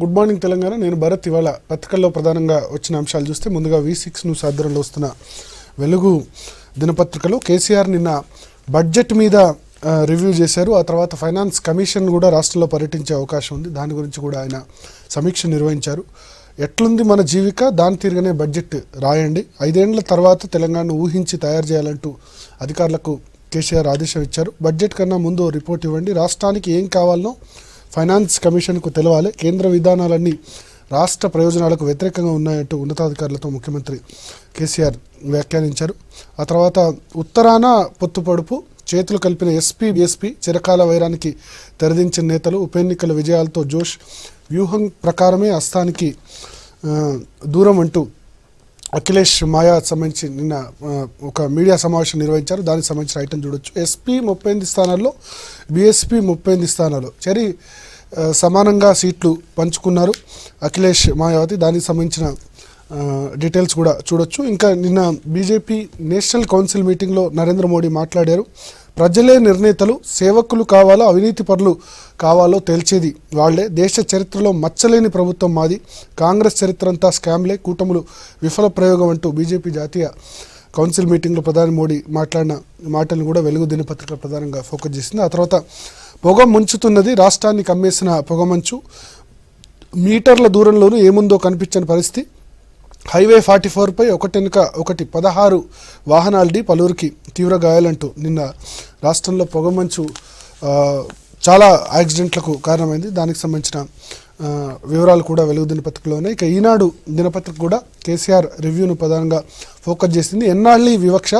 Good morning Telangana. నేను భరత్. ఇవాళ పత్రికల్లో ప్రధానంగా వచ్చిన అంశాలు చూస్తే ముందుగా V6 న్యూస్ ఆధ్వర్యంలో వస్తున్న వెలుగు దినపత్రికలో కేసీఆర్ నిన్న బడ్జెట్ మీద రివ్యూ చేశారు. ఆ తర్వాత ఫైనాన్స్ కమిషన్ కూడా రాష్ట్రంలో పర్యటించే అవకాశం ఉంది. దాని గురించి కూడా ఆయన సమీక్ష నిర్వహించారు. ఎట్లుంది మన జీవిక, దాని తీరుగానే బడ్జెట్ రాయండి, 5 ఏళ్ల తర్వాత తెలంగాణను ఊహించి తయారు చేయాలంటూ అధికారులకు కేసీఆర్ ఆదేశం ఇచ్చారు. బడ్జెట్ కన్నా ముందు రిపోర్ట్ ఇవ్వండి, రాష్ట్రానికి ఏం కావాలనో ఫైనాన్స్ కమిషన్కు తెలవాలి, కేంద్ర విధానాలన్నీ రాష్ట్ర ప్రయోజనాలకు వ్యతిరేకంగా ఉన్నాయంటూ ఉన్నతాధికారులతో ముఖ్యమంత్రి కేసీఆర్ వ్యాఖ్యానించారు. ఆ తర్వాత ఉత్తరాన పొత్తుపడుపు, చేతులు కలిపిన ఎస్పీ బీఎస్పీ, చిరకాల వైరానికి తెరదించిన నేతలు, ఉప ఎన్నికల విజయాలతో జోష్, వ్యూహం ప్రకారమే అస్తానికి దూరం అంటూ అఖిలేష్ మాయా సంబంధించి నిన్న ఒక మీడియా సమావేశం నిర్వహించారు. దానికి సంబంధించిన ఐటమ్ చూడొచ్చు. ఎస్పీ 38 స్థానాల్లో, బీఎస్పీ 38 స్థానాల్లో చెరి సమానంగా సీట్లు పంచుకున్నారు అఖిలేష్ మాయావతి. దానికి సంబంధించిన డీటెయిల్స్ కూడా చూడొచ్చు. ఇంకా నిన్న బీజేపీ నేషనల్ కౌన్సిల్ మీటింగ్లో నరేంద్ర మోడీ మాట్లాడారు. ప్రజలే నిర్ణేతలు, సేవకులు కావాలో అవినీతి పరులు కావాలో తేల్చేది వాళ్లే, దేశ చరిత్రలో మచ్చలేని ప్రభుత్వం మాది, కాంగ్రెస్ చరిత్ర అంతా స్కామ్లే, కూటములు విఫల ప్రయోగం అంటూ బీజేపీ జాతీయ కౌన్సిల్ మీటింగ్లో ప్రధాని మోడీ మాట్లాడిన మాటలను కూడా వెలుగు దినపత్రిక ప్రధానంగా ఫోకస్ చేసింది. ఆ తర్వాత పొగ ముంచుతున్నది, రాష్ట్రాన్ని కమ్మేసిన పొగమంచు, మీటర్ల దూరంలోనూ ఏముందో కనిపించని పరిస్థితి, హైవే 44పై ఒకటెనుక ఒకటి 16 వాహనాలది, పలువురికి తీవ్ర గాయాలంటూ నిన్న రాష్ట్రంలో పొగమంచు చాలా యాక్సిడెంట్లకు కారణమైంది. దానికి సంబంధించిన వివరాలు కూడా వెలుగు దినపత్రికలో ఉన్నాయి. ఇక ఈనాడు దినపత్రిక కూడా కేసీఆర్ రివ్యూను ప్రధానంగా ఫోకస్ చేసింది. ఎన్నాళ్ళీ వివక్ష,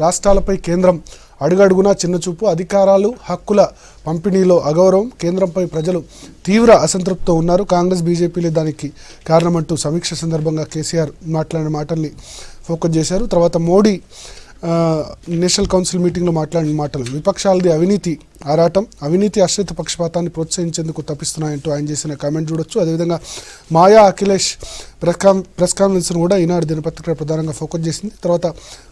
రాష్ట్రాలపై కేంద్రం అడుగడుగునా చిన్నచూపు, అధికారాలు హక్కుల పంపిణీలో అగౌరవం, కేంద్రంపై ప్రజలు తీవ్ర అసంతృప్తితో ఉన్నారు, కాంగ్రెస్ బీజేపీలే దానికి కారణమంటూ సమీక్ష సందర్భంగా కేసీఆర్ మాట్లాడిన మాటల్ని ఫోకస్ చేశారు. తర్వాత మోడీ నేషనల్ కౌన్సిల్ మీటింగ్లో మాట్లాడిన మాటలు, విపక్షాలది అవినీతి ఆరాటం, అవినీతి ఆశ్రిత పక్షపాతాన్ని ప్రోత్సహించేందుకు తప్పిస్తున్నాయంటూ ఆయన చేసిన కామెంట్ చూడొచ్చు. అదేవిధంగా మాయా అఖిలేష్ ప్రెస్ కాన్ఫరెన్స్ను కూడా ఈనాడు దినపత్రిక ప్రధానంగా ఫోకస్ చేసింది. తర్వాత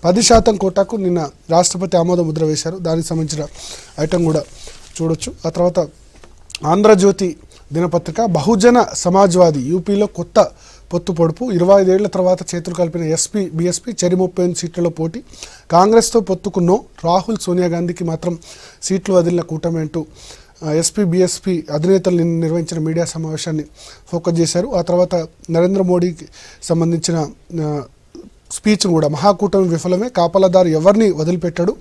10% కోటాకు నిన్న రాష్ట్రపతి ఆమోద ముద్ర వేశారు. దానికి సంబంధించిన ఐటమ్ కూడా చూడొచ్చు. ఆ తర్వాత ఆంధ్రజ్యోతి దినపత్రిక, బహుజన సమాజ్వాదీ యూపీలో కొత్త పొత్తు పొడుపు, 25 ఏళ్ల తర్వాత చేతులు కలిపిన ఎస్పీ బీఎస్పీ, చెరి 38 సీట్లలో పోటీ, కాంగ్రెస్తో పొత్తుకున్నో, రాహుల్ సోనియా గాంధీకి మాత్రం సీట్లు వదిలిన కూటమి అంటూ ఎస్పీ బీఎస్పీ అధినేతలు నిర్వహించిన మీడియా సమావేశాన్ని ఫోకస్ చేశారు. ఆ తర్వాత నరేంద్ర మోడీకి సంబంధించిన స్పీచ్ కూడా, మహాకూటమి విఫలమే, కాపలాదారు ఎవరిని వదిలిపెట్టాడు,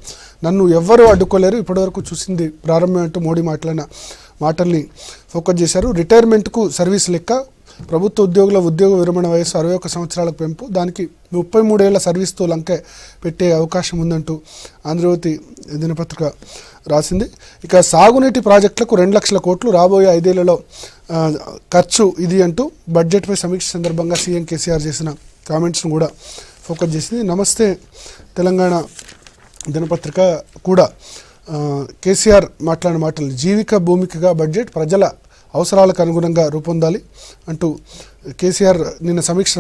నన్ను ఎవ్వరూ అడ్డుకోలేరు, ఇప్పటివరకు చూసింది ప్రారంభం అంటూ మోడీ మాట్లాడిన మాటల్ని ఫోకస్ చేశారు. రిటైర్మెంట్కు సర్వీస్ లెక్క, ప్రభుత్వ ఉద్యోగుల ఉద్యోగ విరమణ వయసు 61 సంవత్సరాలకు పెంపు, దానికి 33 ఏళ్ల సర్వీస్తో లంకె పెట్టే అవకాశం ఉందంటూ ఆంధ్రజ్యోతి దినపత్రిక రాసింది. ఇక సాగునీటి ప్రాజెక్టులకు 2 లక్షల కోట్లు, రాబోయే 5 ఏళ్లలో ఖర్చు ఇది అంటూ బడ్జెట్పై సమీక్ష సందర్భంగా సీఎం కేసీఆర్ చేసిన కామెంట్స్ను కూడా ఫోకస్ చేసింది. నమస్తే తెలంగాణ దినపత్రిక కూడా కేసీఆర్ మాట్లాడిన మాటలు, జీవిక భూమికగా బడ్జెట్ ప్రజల అవసరాలకు అనుగుణంగా రూపొందాలి అంటూ కేసీఆర్ నిన్న సమీక్ష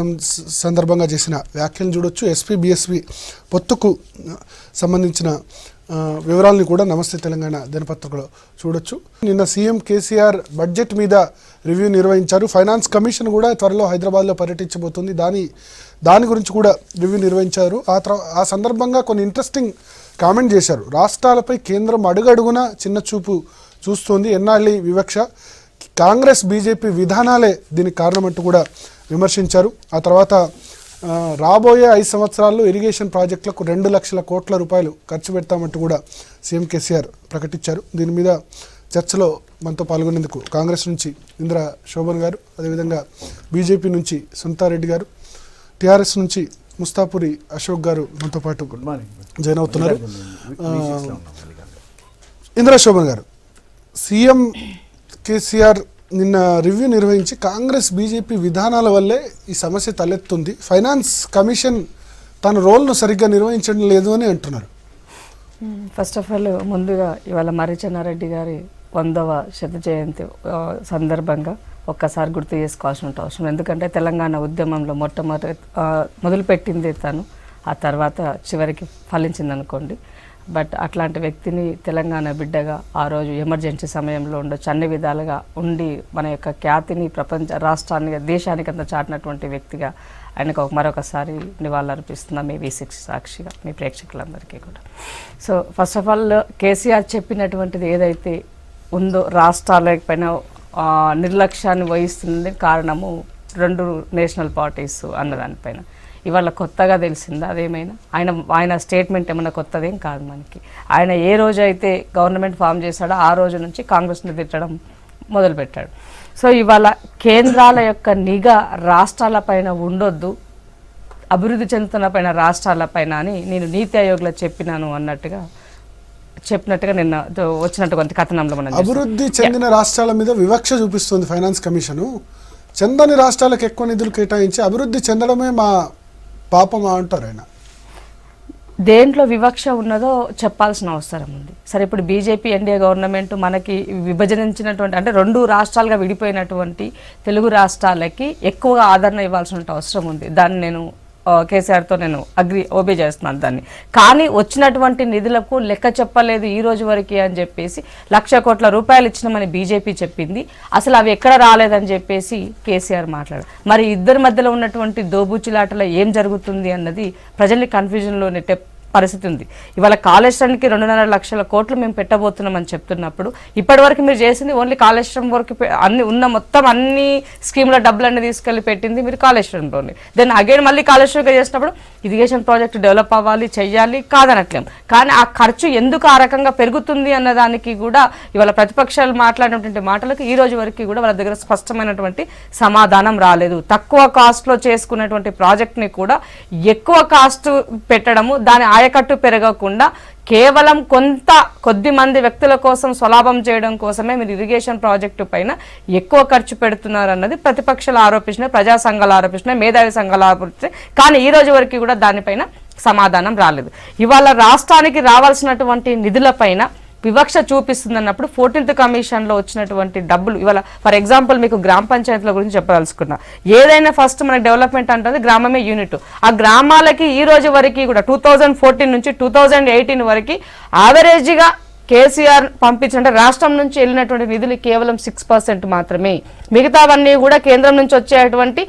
సందర్భంగా చేసిన వ్యాఖ్యలను చూడొచ్చు. ఎస్పీ బీఎస్పీ పొత్తుకు సంబంధించిన వివరాలను కూడా నమస్తే తెలంగాణ దినపత్రికలో చూడొచ్చు. నిన్న సీఎం కేసీఆర్ బడ్జెట్ మీద రివ్యూ నిర్వహించారు. ఫైనాన్స్ కమిషన్ కూడా త్వరలో హైదరాబాద్లో పర్యటించబోతుంది, దాని గురించి కూడా రివ్యూ నిర్వహించారు. ఆ సందర్భంగా కొన్ని ఇంట్రెస్టింగ్ కామెంట్ చేశారు. రాష్ట్రాలపై కేంద్రం అడుగడుగున చిన్న చూపు చూస్తోంది, ఎన్నాళ్ళీ వివక్ష, కాంగ్రెస్ బీజేపీ విధానాలే దీనికి కారణమంటూ కూడా విమర్శించారు. ఆ తర్వాత రాబోయే 5 సంవత్సరాల్లో ఇరిగేషన్ ప్రాజెక్టులకు 2 లక్షల కోట్ల రూపాయలు ఖర్చు పెడతామంటూ కూడా సీఎం కేసీఆర్ ప్రకటించారు. దీని మీద చర్చలో మనతో పాల్గొనేందుకు కాంగ్రెస్ నుంచి ఇందిరా శోభన్ గారు, అదేవిధంగా బీజేపీ నుంచి సునీతారెడ్డి గారు, టీఆర్ఎస్ నుంచి ముస్తాపురి అశోక్ గారు మనతో పాటు జాయిన్ అవుతున్నారు. ఇందిరా శోభన్ గారు, సీఎం కేసీఆర్ నిన్న రివ్యూ నిర్వహించి కాంగ్రెస్ బీజేపీ విధానాల వల్లే ఈ సమస్య తలెత్తుంది, ఫైనాన్స్ కమిషన్ తన రోల్ను సరిగ్గా నిర్వహించడం లేదు అని అంటున్నారు. ఫస్ట్ ఆఫ్ ఆల్ ముందుగా ఇవాళ మర్రి చెన్నారెడ్డి గారి 100వ శత జయంతి సందర్భంగా ఒక్కసారి గుర్తు చేసుకోవాల్సిన అవసరం, ఎందుకంటే తెలంగాణ ఉద్యమంలో మొదలుపెట్టింది తను, ఆ తర్వాత చివరికి ఫలించింది అనుకోండి. బట్ అట్లాంటి వ్యక్తిని తెలంగాణ బిడ్డగా ఆ రోజు ఎమర్జెన్సీ సమయంలో ఉండొచ్చు, అన్ని విధాలుగా ఉండి మన యొక్క ఖ్యాతిని ప్రపంచ రాష్ట్రానికి దేశానికి అంతా చాటినటువంటి వ్యక్తిగా ఆయనకు మరొకసారి నివాళులర్పిస్తున్నాం మీ V6 సాక్షిగా మీ ప్రేక్షకులందరికీ కూడా. So first of all KCR చెప్పినటువంటిది ఏదైతే ఉందో రాష్ట్రాలపైన నిర్లక్ష్యాన్ని వహిస్తుంది కారణము 2 నేషనల్ పార్టీస్ అన్నదానిపైన ఇవాళ కొత్తగా తెలిసిందా అదేమైనా? ఆయన స్టేట్మెంట్ ఏమైనా కొత్తదేం కాదు మనకి. ఆయన ఏ రోజు అయితే గవర్నమెంట్ ఫామ్ చేశాడో ఆ రోజు నుంచి కాంగ్రెస్ని తిట్టడం మొదలుపెట్టాడు. సో ఇవాళ కేంద్రాల యొక్క నిఘా రాష్ట్రాలపైన ఉండొద్దు, అభివృద్ధి చెందుతున్న పైన రాష్ట్రాలపైన అని నేను నీతి ఆయోగ్లో చెప్పినట్టుగా నిన్న వచ్చినట్టు కొంత కథనంలో మనం అభివృద్ధి చెందిన రాష్ట్రాల మీద వివక్ష చూపిస్తుంది ఫైనాన్స్ కమిషను. చెందని రాష్ట్రాలకు ఎక్కువ నిధులు కేటాయించి అభివృద్ధి చెందడమే మా పాపమా అంటారు ఆయన. దేంట్లో వివక్ష ఉన్నదో చెప్పాల్సిన అవసరం ఉంది. సరే, ఇప్పుడు బీజేపీ ఎన్డీఏ గవర్నమెంట్ మనకి విభజించినటువంటి అంటే 2 రాష్ట్రాలుగా విడిపోయినటువంటి తెలుగు రాష్ట్రాలకి ఎక్కువగా ఆదరణ ఇవ్వాల్సిన అవసరం ఉంది. దాన్ని నేను కేసీఆర్తో నేను ఓబే చేస్తున్నాను దాన్ని. కానీ వచ్చినటువంటి నిధులకు లెక్క చెప్పలేదు ఈ రోజు వరకు అని చెప్పేసి 1,00,000 కోట్ల రూపాయలు ఇచ్చినామని బీజేపీ చెప్పింది. అసలు అవి ఎక్కడ రాలేదని చెప్పేసి కేసీఆర్ మాట్లాడారు. మరి ఇద్దరి మధ్యలో ఉన్నటువంటి దోబూచులాటలో ఏం జరుగుతుంది అన్నది ప్రజల్ని కన్ఫ్యూజన్లో నెట్టే పరిస్థితి ఉంది. ఇవాళ కాళేశ్వరానికి 2.5 లక్షల కోట్లు మేము పెట్టబోతున్నామని చెప్తున్నప్పుడు ఇప్పటివరకు మీరు చేసింది ఓన్లీ కాళేశ్వరం వరకు మొత్తం అన్ని స్కీముల డబ్బులన్నీ తీసుకెళ్లి పెట్టింది మీరు కాళేశ్వరంలోనే. దెన్ అగైన్ మళ్ళీ కాళేశ్వరంగా చేసినప్పుడు ఇరిగేషన్ ప్రాజెక్టు డెవలప్ అవ్వాలి, చెయ్యాలి, కాదనట్లేం. కానీ ఆ ఖర్చు ఎందుకు ఆ రకంగా పెరుగుతుంది అన్నదానికి కూడా ఇవాళ ప్రతిపక్షాలు మాట్లాడినటువంటి మాటలకు ఈ రోజు వరకు కూడా వాళ్ళ దగ్గర స్పష్టమైనటువంటి సమాధానం రాలేదు. తక్కువ కాస్ట్లో చేసుకున్నటువంటి ప్రాజెక్ట్ని కూడా ఎక్కువ కాస్ట్ పెట్టడము, దాని ఆయకట్టు పెరగకుండా కేవలం కొద్ది మంది వ్యక్తుల కోసం స్వలాభం చేయడం కోసమే మీరు ఇరిగేషన్ ప్రాజెక్టు పైన ఎక్కువ ఖర్చు పెడుతున్నారు అన్నది ప్రతిపక్షాలు ఆరోపిస్తున్నాయి, ప్రజా సంఘాలు ఆరోపిస్తున్నాయి, మేధావి సంఘాలు ఆరోపిస్తున్నాయి. కానీ ఈ రోజు వరకు కూడా దానిపైన సమాధానం రాలేదు. ఇవాళ రాష్ట్రానికి రావాల్సినటువంటి నిధులపైన వివక్ష చూపిస్తుందన్నప్పుడు 14th కమిషన్లో వచ్చినటువంటి డబ్బులు ఇవాళ ఫర్ ఎగ్జాంపుల్ మీకు గ్రామ పంచాయతీల గురించి చెప్పదలుచుకున్నా. ఏదైనా ఫస్ట్ మనకి డెవలప్మెంట్ అంటే గ్రామమే యూనిట్. ఆ గ్రామాలకి ఈ రోజు వరకు కూడా 2014 నుంచి 2018 వరకు యావరేజ్గా కేసీఆర్ పంపించిన రాష్ట్రం నుంచి వెళ్ళినటువంటి నిధులు కేవలం 6% మాత్రమే. మిగతావన్నీ కూడా కేంద్రం నుంచి వచ్చేటువంటి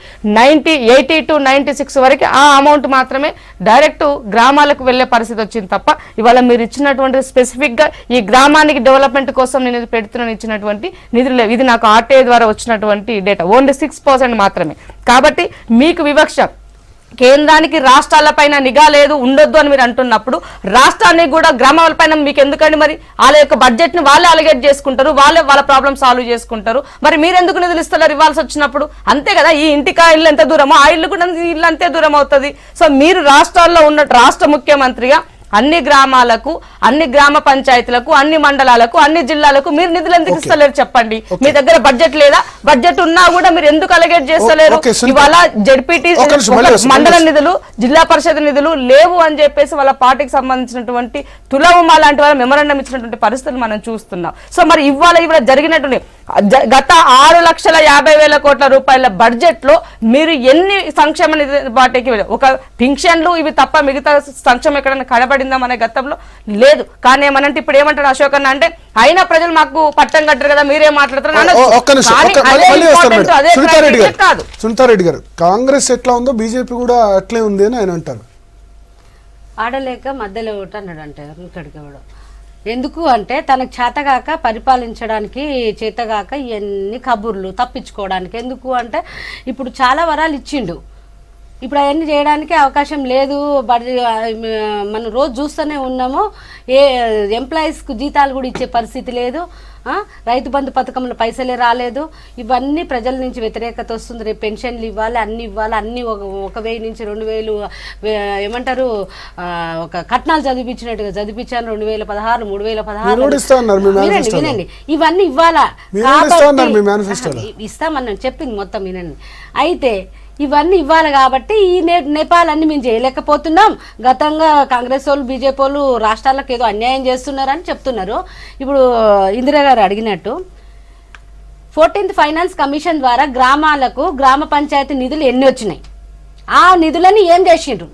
80 to 96 వరకు ఆ అమౌంట్ మాత్రమే డైరెక్ట్ గ్రామాలకు వెళ్లే పరిస్థితి వచ్చింది తప్ప ఇవాళ మీరు ఇచ్చినటువంటి స్పెసిఫిక్ గా ఈ గ్రామానికి డెవలప్మెంట్ కోసం నేను పెడుతున్నాను ఇచ్చినటువంటి నిధులు లేవు. ఇది నాకు ఆర్టీఐ ద్వారా వచ్చినటువంటి డేటా. ఓన్లీ 6% మాత్రమే. కాబట్టి మీకు వివక్ష కేంద్రానికి రాష్ట్రాలపైన నిఘా లేదు, ఉండొద్దు అని మీరు అంటున్నప్పుడు రాష్ట్రానికి కూడా గ్రామాలపైన మీకు ఎందుకండి? మరి వాళ్ళ యొక్క బడ్జెట్ ని వాళ్ళే అలిగేట్ చేసుకుంటారు, వాళ్ళ ప్రాబ్లమ్ సాల్వ్ చేసుకుంటారు. మరి మీరు ఎందుకు నిధులు ఇస్తారు ఇవ్వాల్సి వచ్చినప్పుడు? అంతే కదా. ఈ ఇంటికి ఆ ఇల్లు ఎంత దూరమో ఆ ఇల్లు కూడా ఇల్లు అంతే దూరం అవుతుంది. సో మీరు రాష్ట్రాల్లో ఉన్న రాష్ట్ర ముఖ్యమంత్రిగా అన్ని గ్రామాలకు, అన్ని గ్రామ పంచాయతీలకు, అన్ని మండలాలకు, అన్ని జిల్లాలకు మీరు నిధులు ఎందుకు ఇస్తలేరు చెప్పండి? మీ దగ్గర బడ్జెట్ లేదా? బడ్జెట్ ఉన్నా కూడా మీరు ఎందుకు అలగేట్ చేస్తలేరు? ఇవాళ జడ్పీటీ మండల నిధులు, జిల్లా పరిషత్ నిధులు లేవు అని చెప్పేసి వాళ్ళ పార్టీకి సంబంధించినటువంటి తులవమా లాంటి వాళ్ళ మెమరాండం ఇచ్చినటువంటి పరిస్థితులు మనం చూస్తున్నాం. సో మరి ఇవాళ జరిగినటువంటి గత 6,50,000 కోట్ల రూపాయల బడ్జెట్ లో మీరు ఎన్ని సంక్షేమ నిధి పార్టీకి ఒక పింఛన్లు ఇవి తప్ప మిగతా సంక్షేమం ఎక్కడైనా కనబడిందా మన గతంలో? లేదు. కానీ ఏమనంటే ఇప్పుడు ఏమంటారు అశోక్ అన్న అంటే అయినా ప్రజలు మాకు పట్టం కట్టరు కదా మీరేం మాట్లాడుతున్నారు. సునీతారెడ్డి గారు, కాంగ్రెస్ ఎట్లా ఉందో బీజేపీ కూడా అట్లే ఉంది అని ఆయన అంటారు. ఆడలేక మధ్యలో ఒకటి అన్నాడు అంటే ఇక్కడికి కూడా ఎందుకు అంటే తనకు చేతగాక పరిపాలించడానికి చేతగాక ఇవన్నీ కబుర్లు తప్పించుకోవడానికి. ఎందుకు అంటే ఇప్పుడు చాలా వరాలు ఇచ్చిండు, ఇప్పుడు అవన్నీ చేయడానికి అవకాశం లేదు. మనం రోజు చూస్తూనే ఉన్నాము, ఏ ఎంప్లాయీస్కు జీతాలు కూడా ఇచ్చే పరిస్థితి లేదు. రైతు బంధు పథకంలో పైసలే రాలేదు. ఇవన్నీ ప్రజల నుంచి వ్యతిరేకత వస్తుంది. రేపు పెన్షన్లు ఇవ్వాలి, అన్ని 1,000 నుంచి 2,000 ఏమంటారు ఒక కట్నాలు చదివించినట్టుగా చదివించాను. 2016, 3,016 వినండి. ఇవన్నీ ఇవ్వాలా ఇస్తామని చెప్పింది మొత్తం వినండి. అయితే ఇవన్నీ ఇవ్వాలి కాబట్టి ఈ నేపాలన్నీ మేము చేయలేకపోతున్నాం. గతంగా కాంగ్రెస్ వాళ్ళు బీజేపీ వాళ్ళు రాష్ట్రాలకు ఏదో అన్యాయం చేస్తున్నారని చెప్తున్నారు. ఇప్పుడు ఇందిరా గారు అడిగినట్టు 14th ఫైనాన్స్ కమిషన్ ద్వారా గ్రామాలకు గ్రామ పంచాయతీ నిధులు ఎన్ని వచ్చినాయి, ఆ నిధులని ఏం చేసిండ్రు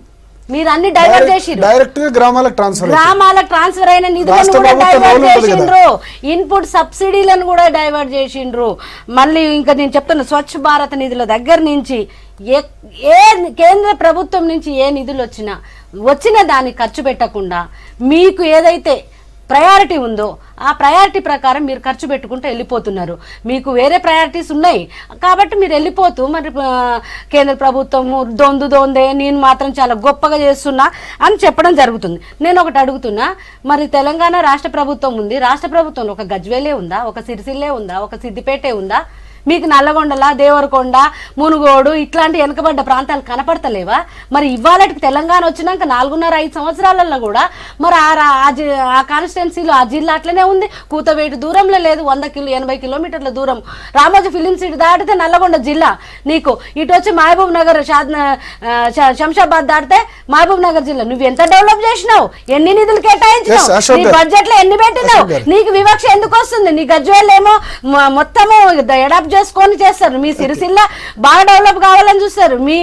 మీరు అన్ని డైవర్ట్ చేసిరు. డైరెక్ట్ గా గ్రామాలకు ట్రాన్స్ఫర్ అయిన నిధులను కూడా డైవర్ట్ చేసిండ్రు. ఇన్పుట్ సబ్సిడీలను కూడా డైవర్ట్ చేసిండ్రు. మళ్ళీ ఇంకా నేను చెప్తున్నా, స్వచ్ఛ భారత్ నిధుల దగ్గర నుంచి ఏ కేంద్ర ప్రభుత్వం నుంచి ఏ నిధులు వచ్చిన దాన్ని ఖర్చు పెట్టకుండా మీకు ఏదైతే ప్రయారిటీ ఉందో ఆ ప్రయారిటీ ప్రకారం మీరు ఖర్చు పెట్టుకుంటూ వెళ్ళిపోతున్నారు. మీకు వేరే ప్రయారిటీస్ ఉన్నాయి కాబట్టి మీరు వెళ్ళిపోతూ మరి కేంద్ర ప్రభుత్వము దొందే నేను మాత్రం చాలా గొప్పగా చేస్తున్నా అని చెప్పడం జరుగుతుంది. నేను ఒకటి అడుగుతున్నా, మరి తెలంగాణ రాష్ట్ర ప్రభుత్వం ఉంది, రాష్ట్ర ప్రభుత్వంలో ఒక గజ్వేలే ఉందా, ఒక సిరిసిల్లే ఉందా, ఒక సిద్దిపేటే ఉందా? మీకు నల్లగొండల, దేవరకొండ, మునుగోడు ఇట్లాంటి వెనుకబడ్డ ప్రాంతాలు కనపడతలేవా? మరి ఇవాళకి తెలంగాణ వచ్చినాక 4.5 సంవత్సరాలలో కూడా మరి ఆ కాన్స్టిట్యున్సీలో ఆ జిల్లా అట్లనే ఉంది. కూతవేటు దూరంలో లేదు, 80 కిలోమీటర్ల దూరం. రామోజీ ఫిలిం సిటీ దాటితే నల్లగొండ జిల్లా నీకు, ఇటు వచ్చి మహబూబ్ నగర్, శంషాబాద్ దాటితే మహబూబ్ నగర్ జిల్లా. నువ్వు ఎంత డెవలప్ చేసినావు, ఎన్ని నిధులు కేటాయించినావు, నీ బడ్జెట్ లో ఎన్ని పెట్టినావు? నీకు వివక్ష ఎందుకు వస్తుంది? నీ గజ్వేల్ ఏమో మొత్తము ఎడాప్ట్ చేసుకొని చేస్తారు, మీ సిరిసిల్ల బాగా డెవలప్ కావాలని చూస్తారు, మీ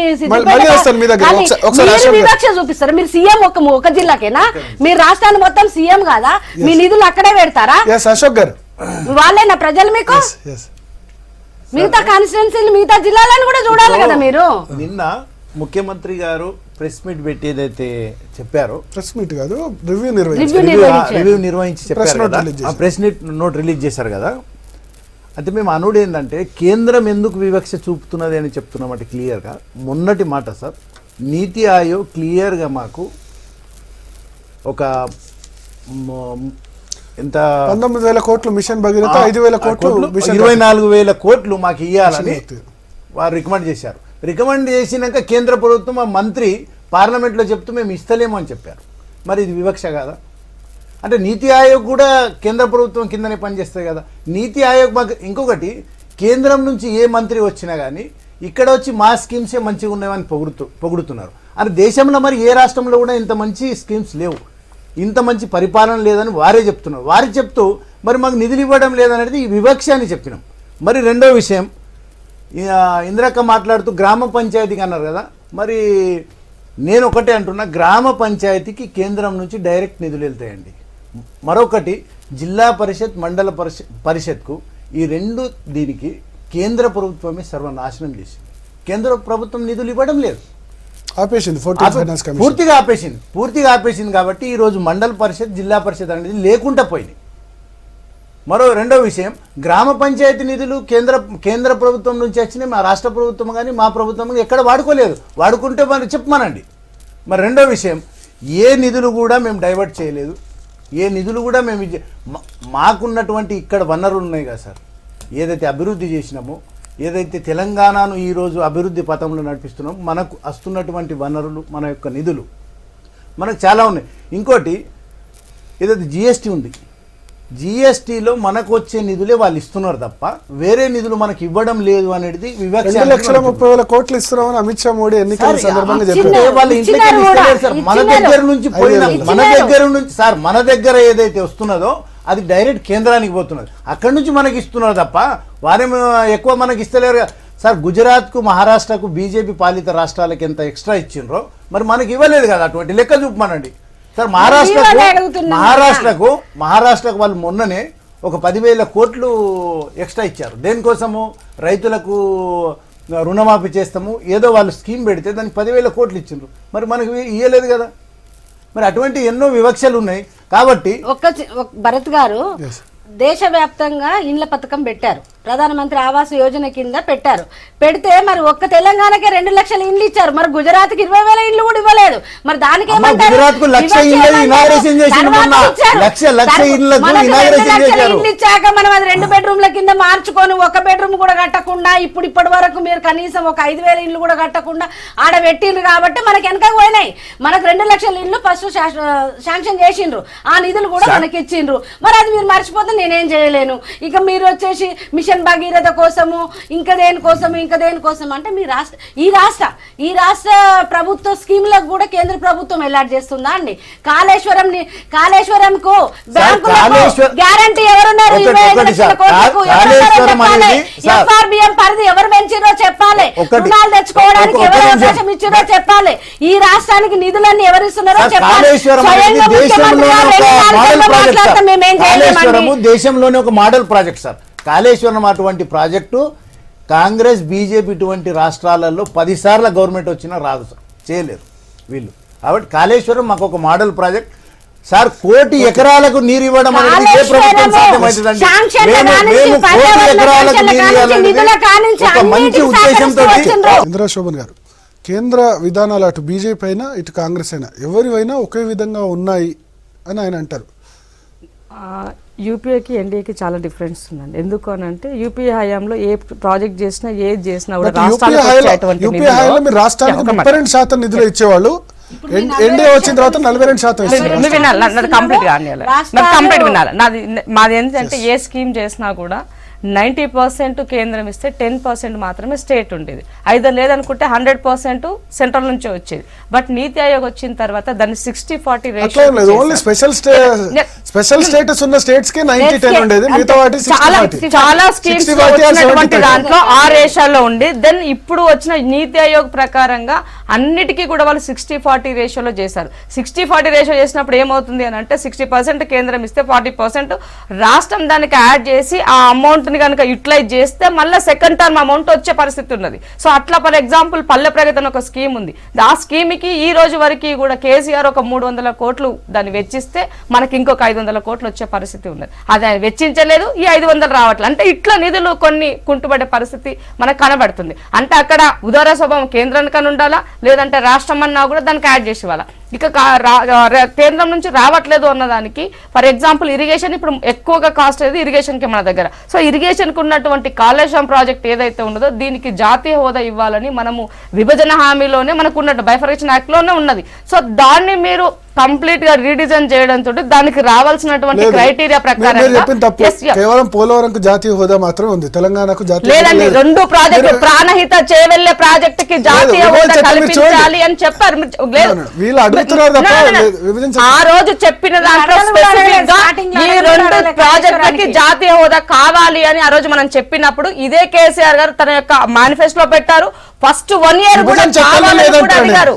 వివక్ష చూపిస్తారు. మీరు సీఎం ఒక జిల్లాకేనా? మీరు రాష్ట్రాన్ని మొత్తం సీఎం కాదా? మీ నిధులు అక్కడే పెడతారా? వాళ్ళేనా ప్రజలు మీకు? మిగతా కాన్స్టిట్యున్సీలు, మిగతా జిల్లాలను కూడా చూడాలి కదా మీరు. నిన్న ముఖ్యమంత్రి గారు ప్రెస్ మీట్ పెట్టి ఏదైతే చెప్పారో, ప్రెస్ మీట్ కాదు, రివ్యూ నిర్వహించి చెప్పారు కదా, ఆ ప్రెస్ నోట్ రిలీజ్ చేశారు కదా. అయితే మేము అనుడు ఏంటంటే కేంద్రం ఎందుకు వివక్ష చూపుతున్నది అని చెప్తున్నామంటే క్లియర్గా మొన్నటి మాట సార్, నీతి ఆయోగ్ క్లియర్గా మాకు ఒక ఎంత 19,000 కోట్లు మిషన్ భగీరథ, 5,000 కోట్లు 24,000 కోట్లు మాకు ఇవ్వాలని వారు రికమెండ్ చేశారు. రికమెండ్ చేసినాక కేంద్ర ప్రభుత్వం ఆ మంత్రి పార్లమెంట్లో చెప్తూ మేము ఇస్తలేము అని చెప్పారు. మరి ఇది వివక్ష కాదా? అంటే నీతి ఆయోగ్ కూడా కేంద్ర ప్రభుత్వం కిందనే పనిచేస్తుంది కదా. నీతి ఆయోగ్ మాకు ఇంకొకటి, కేంద్రం నుంచి ఏ మంత్రి వచ్చినా కానీ ఇక్కడ వచ్చి మా స్కీమ్సే మంచిగా ఉన్నాయని పొగుడుతున్నారు. అని దేశంలో మరి ఏ రాష్ట్రంలో కూడా ఇంత మంచి స్కీమ్స్ లేవు, ఇంత మంచి పరిపాలన లేదని వారే చెప్తున్నారు. వారు చెప్తూ మరి మాకు నిధులు ఇవ్వడం లేదనేది ఈ వివక్ష అని చెప్పినాం. మరి రెండో విషయం, ఇందిరక్క మాట్లాడుతూ గ్రామ పంచాయతీకి అన్నారు కదా. మరి నేను ఒకటే అంటున్నా, గ్రామ పంచాయతీకి కేంద్రం నుంచి డైరెక్ట్ నిధులు వెళ్తాయండి. మరొకటి జిల్లా పరిషత్, మండల పరిషత్కు ఈ రెండు దీనికి కేంద్ర ప్రభుత్వమే సర్వనాశనం చేసింది. కేంద్ర ప్రభుత్వం నిధులు ఇవ్వడం లేదు, పూర్తిగా ఆపేసింది. కాబట్టి ఈరోజు మండల పరిషత్, జిల్లా పరిషత్ అనేది లేకుండా పోయింది. రెండో విషయం, గ్రామ పంచాయతీ నిధులు కేంద్ర ప్రభుత్వం నుంచి వచ్చినాయి, మా రాష్ట్ర ప్రభుత్వం కానీ మా ప్రభుత్వం ఎక్కడ వాడుకోలేదు. వాడుకుంటే మరి చెప్పమనండి. మరి రెండో విషయం, ఏ నిధులు కూడా మేము డైవర్ట్ చేయలేదు, ఏ నిధులు కూడా మేము మాకున్నటువంటి ఇక్కడ వనరులు ఉన్నాయి కదా సార్, ఏదైతే అభివృద్ధి చేసినామో, ఏదైతే తెలంగాణను ఈరోజు అభివృద్ధి పథంలో నడిపిస్తున్నామో, మనకు వస్తున్నటువంటి వనరులు, మన యొక్క నిధులు మనకు చాలా ఉన్నాయి. ఇంకోటి ఏదైతే జిఎస్టీ ఉంది, జిఎస్టీలో మనకు వచ్చే నిధులే వాళ్ళు ఇస్తున్నారు తప్ప వేరే నిధులు మనకి ఇవ్వడం లేదు అనేది వివక్ష. 2,30,000 కోట్లు ఇస్తున్నామని అమిత్ షా మోడీ ఎన్నికల సందర్భంగా చెప్పారు. వాళ్ళ ఇంటికి సార్, మన దగ్గర నుంచి మన దగ్గర ఏదైతే వస్తున్నదో అది డైరెక్ట్ కేంద్రానికి పోతున్నది, అక్కడి నుంచి మనకి ఇస్తున్నారు తప్ప వారేమో ఎక్కువ మనకి ఇస్తలేరు సార్. గుజరాత్కు, మహారాష్ట్రకు, బీజేపీ పాలిత రాష్ట్రాలకు ఎంత ఎక్స్ట్రా ఇచ్చిండ్రో మరి మనకి ఇవ్వలేదు కదా. అటువంటి లెక్క చూపమనండి సార్. మహారాష్ట్రకు వాళ్ళు మొన్ననే ఒక 10,000 కోట్లు ఎక్స్ట్రా ఇచ్చారు. దేనికోసము? రైతులకు రుణమాఫీ చేస్తాము ఏదో వాళ్ళు స్కీమ్ పెడితే దానికి 10,000 కోట్లు ఇచ్చిండ్రు, మరి మనకి ఇవ్వలేదు కదా. మరి అటువంటి ఎన్నో వివక్షలు ఉన్నాయి. కాబట్టి భరత్ గారు దేశవ్యాప్తంగా ఇండ్ల పథకం పెట్టారు, ప్రధానమంత్రి ఆవాస్ యోజన కింద పెట్టారు. పెడితే మరి ఒక్క తెలంగాణకే 2 లక్షల ఇండ్లు ఇచ్చారు, మరి గుజరాత్ కి 20,000 ఇండ్లు కూడా ఇవ్వలేదు. మరి దానికి ఇండ్లు ఇచ్చాక మనం అది 2 బెడ్రూమ్ల కింద మార్చుకొని 1 బెడ్రూమ్ కూడా కట్టకుండా ఇప్పటి వరకు మీరు కనీసం ఒక 5,000 ఇండ్లు కూడా కట్టకుండా ఆడ పెట్టిండ్రు. కాబట్టి మనకి వెనక పోయినాయి. మనకు 2 లక్షల ఇండ్లు ఫస్ట్ శాంక్షన్ చేసిండ్రు, ఆ నిధులు కూడా మనకి ఇచ్చిండ్రు. మరి అది మీరు మర్చిపోతే నేనేం చేయలేను. ఇక మీరు వచ్చేసి మిషన్ భగీరథ కోసము ఇంకా దేనికోసం అంటే ఈ రాష్ట్ర ప్రభుత్వ స్కీములకు కూడా కేంద్ర ప్రభుత్వం ఎలాట్ చేస్తుందా అండి? కాళేశ్వరంకు గ్యారంటీ ఎవరున్నారు? 25 లక్షల కోట్లకు ఎఫ్ఆర్బిఎం పరిధి ఎవరు పెంచారో చెప్పాలి. రుణాలు తెచ్చుకోవడానికి ఎవరు అవకాశం ఇచ్చారో చెప్పాలి. ఈ రాష్ట్రానికి నిధులన్నీ ఎవరు ఇస్తున్నారో చెప్పాలి. దేశంలోనే ఒక మోడల్ ప్రాజెక్ట్ సార్ కాళేశ్వరం. అటువంటి ప్రాజెక్టు కాంగ్రెస్ బీజేపీ ఇటువంటి రాష్ట్రాలలో 10 సార్లు గవర్నమెంట్ వచ్చినా రాదు సార్, చేయలేరు వీళ్ళు. కాబట్టి కాళేశ్వరం మాకు ఒక మోడల్ ప్రాజెక్ట్ సార్. 1 కోటి ఎకరాలకు నీరు ఇవ్వడం అనేది ఏ ప్రభుత్వం సాధ్యమవుతుందండి? మేము 1 కోటి ఎకరాలకు నీరు ఇవ్వాలనేది ఒక మంచి ఉద్దేశంతో. ఇందిరా శోభన్ గారు, కేంద్ర విధానాలు అటు బీజేపీ అయినా ఇటు కాంగ్రెస్ అయినా ఎవరివైనా ఒకే విధంగా ఉన్నాయి అని ఆయన అంటారు. యూపీఏకి ఎన్డీఏకి చాలా డిఫరెన్స్ ఉందండి. ఎందుకు అని అంటే యూపీఏ హయాంలో ఏ ప్రాజెక్ట్ చేసినా ఏది చేసినా కూడా యూపీఏ హయాంలో మీరు రాష్ట్రానికి 32% నిధులు ఇచ్చేవాళ్ళు. ఎన్డీఏ వచ్చిన తర్వాత 42% కంప్లీట్ గా కంప్లీట్ వినాలి. మాది ఏంటంటే ఏ స్కీమ్ చేసినా కూడా 90% కేంద్రం ఇస్తే 10% మాత్రమే స్టేట్ ఉండేది. అయితే లేదనుకుంటే 100% సెంట్రల్ నుంచే వచ్చేది. బట్ నీతి ఆయోగ్ వచ్చిన తర్వాత దాన్ని 60-40 స్పెషల్ స్టేటస్ ఉన్న స్టేట్స్ కి 90-10 ఉండేది. మిగతా వాటి చాలా స్కీమ్స్ వచ్చినటువంటి దాంట్లో ఆ రేషియోలో ఉండి దెన్ ఇప్పుడు వచ్చిన నీతి ఆయోగ్ ప్రకారంగా అన్నిటికీ కూడా వాళ్ళు 60-40 రేషియోలో చేశారు. 60-40 రేషియో చేసినప్పుడు ఏమవుతుంది అని అంటే 60% కేంద్రం ఇస్తే 40% రాష్ట్రం దానికి యాడ్ చేసి ఆ అమౌంట్ కనుక యూటిలైజ్ చేస్తే మళ్ళీ సెకండ్ టర్మ్ అమౌంట్ వచ్చే పరిస్థితి ఉన్నది. సో అట్లా ఫర్ ఎగ్జాంపుల్ పల్లె ప్రగతి అని ఒక స్కీమ్ ఉంది. ఆ స్కీమ్ కి ఈ రోజు వరకు కూడా కేసీఆర్ ఒక 300 కోట్లు దాన్ని వెచ్చిస్తే మనకి ఇంకొక 500 కోట్లు వచ్చే పరిస్థితి ఉన్నది. అది వెచ్చించలేదు, ఈ 500 రావట్లేదు. అంటే ఇట్లా నిధులు కొన్ని కుంటుపడే పరిస్థితి మనకు కనబడుతుంది. అంటే అక్కడ ఉదార స్వభావం కేంద్రానికని ఉండాలా, లేదంటే రాష్ట్రం అన్నా కూడా దానికి యాడ్ చేసి ఇవ్వాలా. ఇక కేంద్రం నుంచి రావట్లేదు అన్నదానికి ఫర్ ఎగ్జాంపుల్ ఇరిగేషన్ ఇప్పుడు ఎక్కువగా కాస్ట్ అనేది ఇరిగేషన్ కి మన దగ్గర. సో ఇరిగేషన్ కు ఉన్నటువంటి కాళేశ్వరం ప్రాజెక్ట్ ఏదైతే ఉన్నదో దీనికి జాతీయ హోదా ఇవ్వాలని మనము విభజన హామీలోనే మనకు ఉన్నట్టు బైఫర్కేషన్ యాక్ట్ లోనే ఉన్నది. సో దాన్ని మీరు కంప్లీట్ గా రీడిజైన్ చేయడంతో దానికి రావాల్సినటువంటి క్రైటీరియా ప్రకారం కేవలం పోలవరంకు జాతీయ హోదా మాత్రం ఉంది, తెలంగాణకు జాతీయ లేదండి. 2 ప్రాజెక్టు ప్రాణహిత చేవెళ్లే ప్రాజెక్ట్ కి జాతీయ హోదా కల్పించాలి అని చెప్పారు. ఆ రోజు చెప్పిన దాంట్లో స్పెసిఫిక్ గా ఈ 2 ప్రాజెక్టులకి జాతీయ హోదా కావాలి అని ఆ రోజు మనం చెప్పినప్పుడు ఇదే కేసీఆర్ గారు తన యొక్క మేనిఫెస్టోలో పెట్టారు. ఫస్ట్ 1 year కూడా అడిగారు.